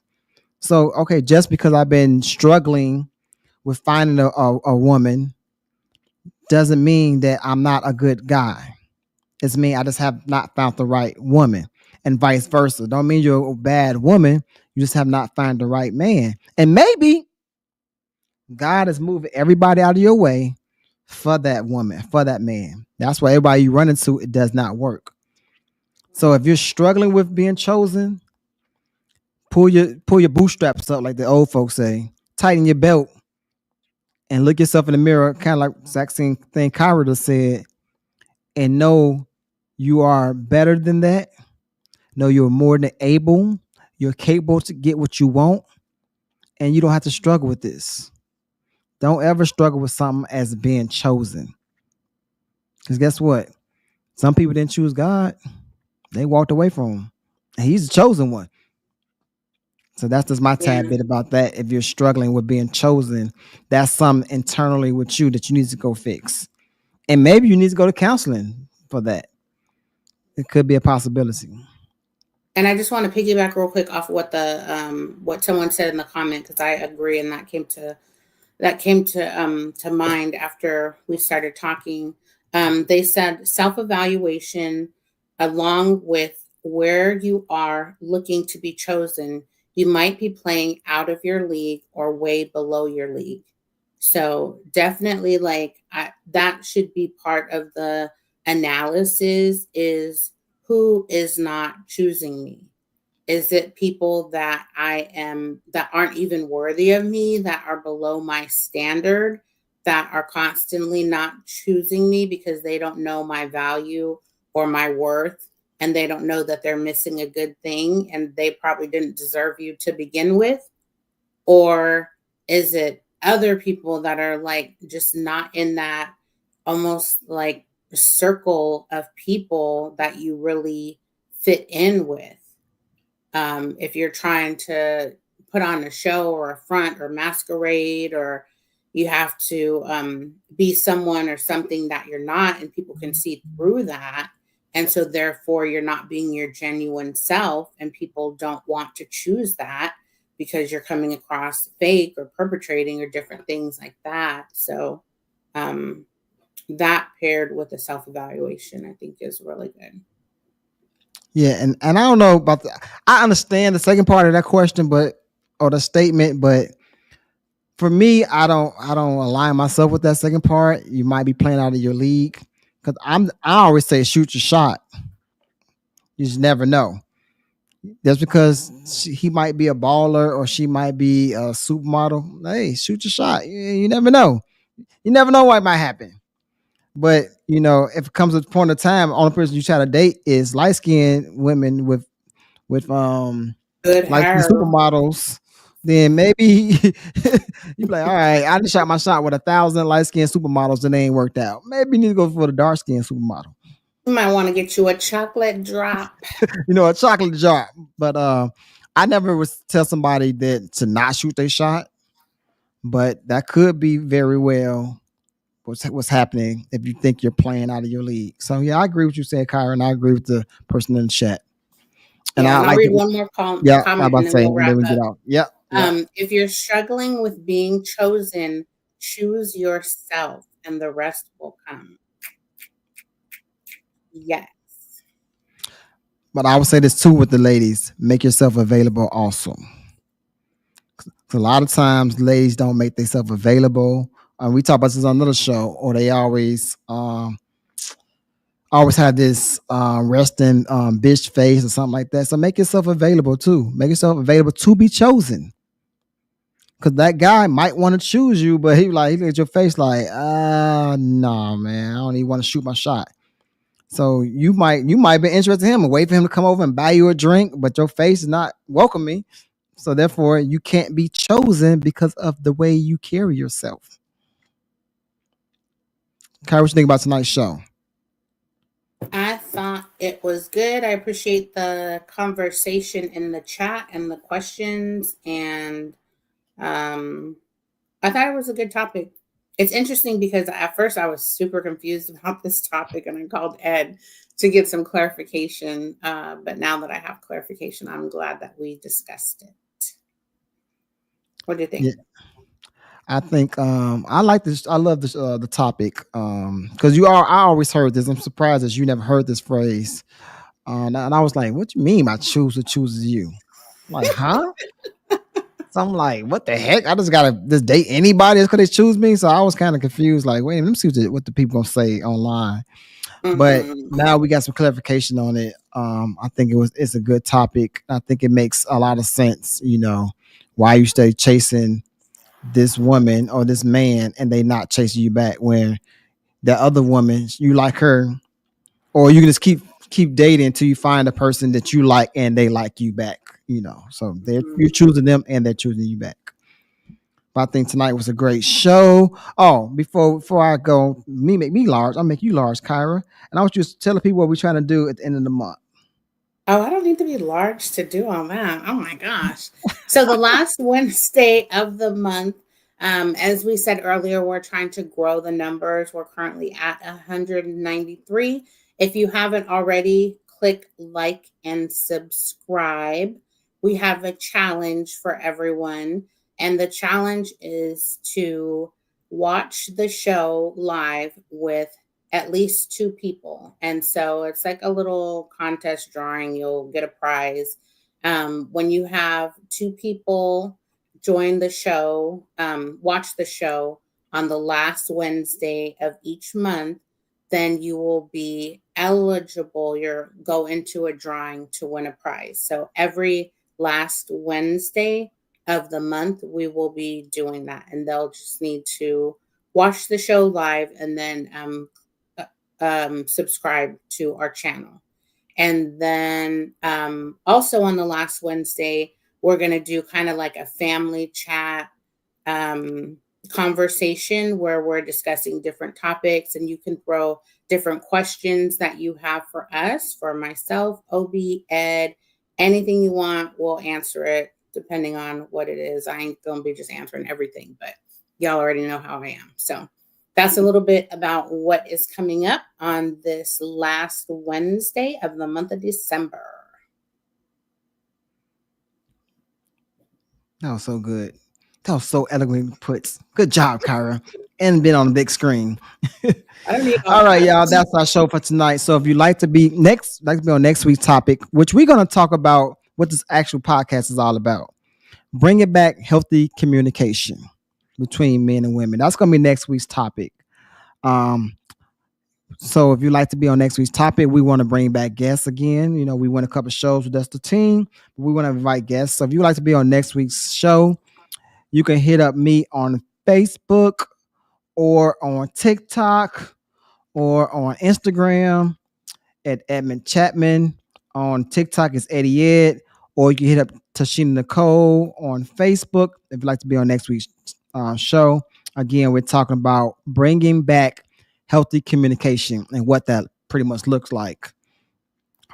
So, okay, just because I've been struggling with finding a woman doesn't mean that I'm not a good guy. It's mean I just have not found the right woman, and vice versa. Don't mean you're a bad woman. You just have not found the right man. And maybe God is moving everybody out of your way for that woman, for that man. That's why everybody you run into, it does not work. So if you're struggling with being chosen, pull your bootstraps up, like the old folks say. Tighten your belt and look yourself in the mirror, kind of like the exact same thing Kyra said, and know you are better than that. Know you're more than able. You're capable to get what you want, and you don't have to struggle with this. Don't ever struggle with something as being chosen. Because guess what? Some people didn't choose God. They walked away from him. And he's the chosen one. So that's just my tad bit about that. If you're struggling with being chosen, that's something internally with you that you need to go fix. And maybe you need to go to counseling for that. It could be a possibility. And I just want to piggyback real quick off what the what someone said in the comment, because I agree, and that came to mind after we started talking. They said self-evaluation, along with where you are looking to be chosen, you might be playing out of your league or way below your league. So definitely, that should be part of the analysis, is who is not choosing me. Is it people that that aren't even worthy of me, that are below my standard, that are constantly not choosing me because they don't know my value or my worth, and they don't know that they're missing a good thing, and they probably didn't deserve you to begin with? Or is it other people that are just not in that almost circle of people that you really fit in with? If you're trying to put on a show or a front or masquerade, or you have to be someone or something that you're not, and people can see through that. And so therefore you're not being your genuine self, and people don't want to choose that because you're coming across fake or perpetrating or different things like that. So that paired with the self-evaluation, I think, is really good. Yeah, and I don't know about I understand the second part of that question, or the statement, but for me, I don't align myself with that second part. You might be playing out of your league, because I always say shoot your shot. You just never know. Just because he might be a baller or she might be a supermodel, hey, shoot your shot. You never know. You never know what might happen. But if it comes to the point of time, only person you try to date is light skinned women with good like hair. supermodels, then maybe you be like, all right, I just shot my shot with 1,000 light skinned supermodels and they ain't worked out. Maybe you need to go for the dark skinned supermodel. You might want to get you a chocolate drop. A chocolate drop. But I never would tell somebody that to not shoot their shot. But that could be very well what's happening if you think you're playing out of your league. So yeah, I agree with you said, Kyra, and I agree with the person in the chat. And I'll read one more comment, and then we'll wrap up. Yep. If you're struggling with being chosen, choose yourself, and the rest will come. Yes. But I would say this too with the ladies: make yourself available also. A lot of times, ladies don't make themselves available. We talk about this on another show, or they always have this resting bitch face or something like that. So make yourself available too. Make yourself available to be chosen. Because that guy might want to choose you, but he look at your face like, no, man, I don't even want to shoot my shot. So you might be interested in him and wait for him to come over and buy you a drink, but your face is not welcoming. So therefore, you can't be chosen because of the way you carry yourself. Kyra, what you think about tonight's show? I thought it was good. I appreciate the conversation in the chat and the questions, and I thought it was a good topic. It's interesting because at first I was super confused about this topic, and I called Ed to get some clarification. But now that I have clarification, I'm glad that we discussed it. What do you think? Yeah. I think I like this. I love this the topic because I always heard this. I'm surprised that you never heard this phrase. And I was like, "What you mean by choose who chooses you?" Like, huh? So I'm like, "What the heck? I just gotta just date anybody just because they choose me." So I was kind of confused. Like, wait, let me see what the people gonna say online. But now we got some clarification on it. I think it's a good topic. I think it makes a lot of sense. Why you stay chasing this woman or this man and they not chasing you back when that other woman you like her, or you can just keep dating until you find a person that you like and they like you back. So you're choosing them and they're choosing you back. But I think tonight was a great show. Oh, before I go, make me large. I'll make you large, Kyra. And I was just telling people what we're trying to do at the end of the month. Oh, I don't need to be large to do all that. Oh my gosh. So the last Wednesday of the month, as we said earlier, we're trying to grow the numbers. We're currently at 193. If you haven't already, click like and subscribe. We have a challenge for everyone. And the challenge is to watch the show live with at least 2 people. And so it's like a little contest drawing. You'll get a prize. When you have 2 people join the show, watch the show on the last Wednesday of each month, then you will be eligible. You'll go into a drawing to win a prize. So every last Wednesday of the month, we will be doing that. And they'll just need to watch the show live and then subscribe to our channel. And then also on the last Wednesday, we're going to do kind of like a family chat conversation where we're discussing different topics, and you can throw different questions that you have for us, for myself, OB, Ed, anything you want, we'll answer it depending on what it is. I ain't going to be just answering everything, but y'all already know how I am. So that's a little bit about what is coming up on this last Wednesday of the month of December. That was so good. That was so eloquently put. Good job, Kyra. And been on the big screen. All right, y'all. That's our show for tonight. So if you'd like to be on next week's topic, which we're going to talk about what this actual podcast is all about. Bringing back healthy communication between men and women. That's going to be next week's topic. So if you'd like to be on next week's topic, we want to bring back guests again. We went a couple of shows with us, the team. But we want to invite guests. So if you'd like to be on next week's show, you can hit up me on Facebook or on TikTok or on Instagram at Edmund Chapman. On TikTok is Eddie Ed, or you can hit up Tashina Nicole on Facebook if you'd like to be on next week's show. Again, we're talking about bringing back healthy communication and what that pretty much looks like.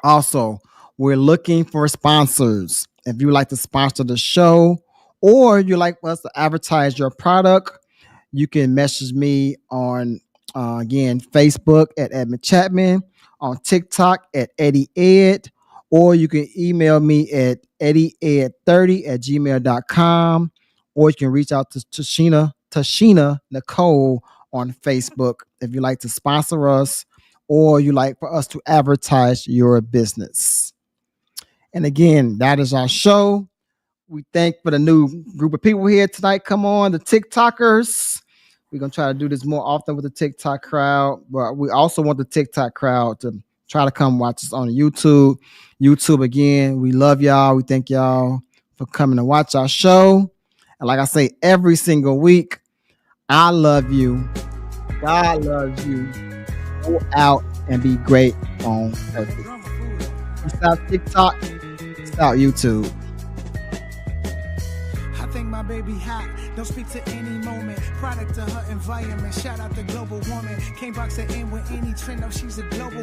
Also, we're looking for sponsors. If you would like to sponsor the show or you like us to advertise your product, you can message me on, again, Facebook at Edmund Chapman, on TikTok at Eddie Ed, or you can email me at eddieed30@gmail.com, or you can reach out to Tashina Nicole on Facebook if you like to sponsor us or you like for us to advertise your business. And again, that is our show. We thank for the new group of people here tonight. Come on, the TikTokers. We're going to try to do this more often with the TikTok crowd, but we also want the TikTok crowd to try to come watch us on YouTube. YouTube, again, we love y'all. We thank y'all for coming to watch our show. And like I say, every single week, I love you. God loves you. Go out and be great on purpose. Peace out TikTok. Peace out YouTube. I think my baby hot. Don't speak to any moment. Product of her environment. Shout out the global woman. Can't box her in with any trend. No, she's a global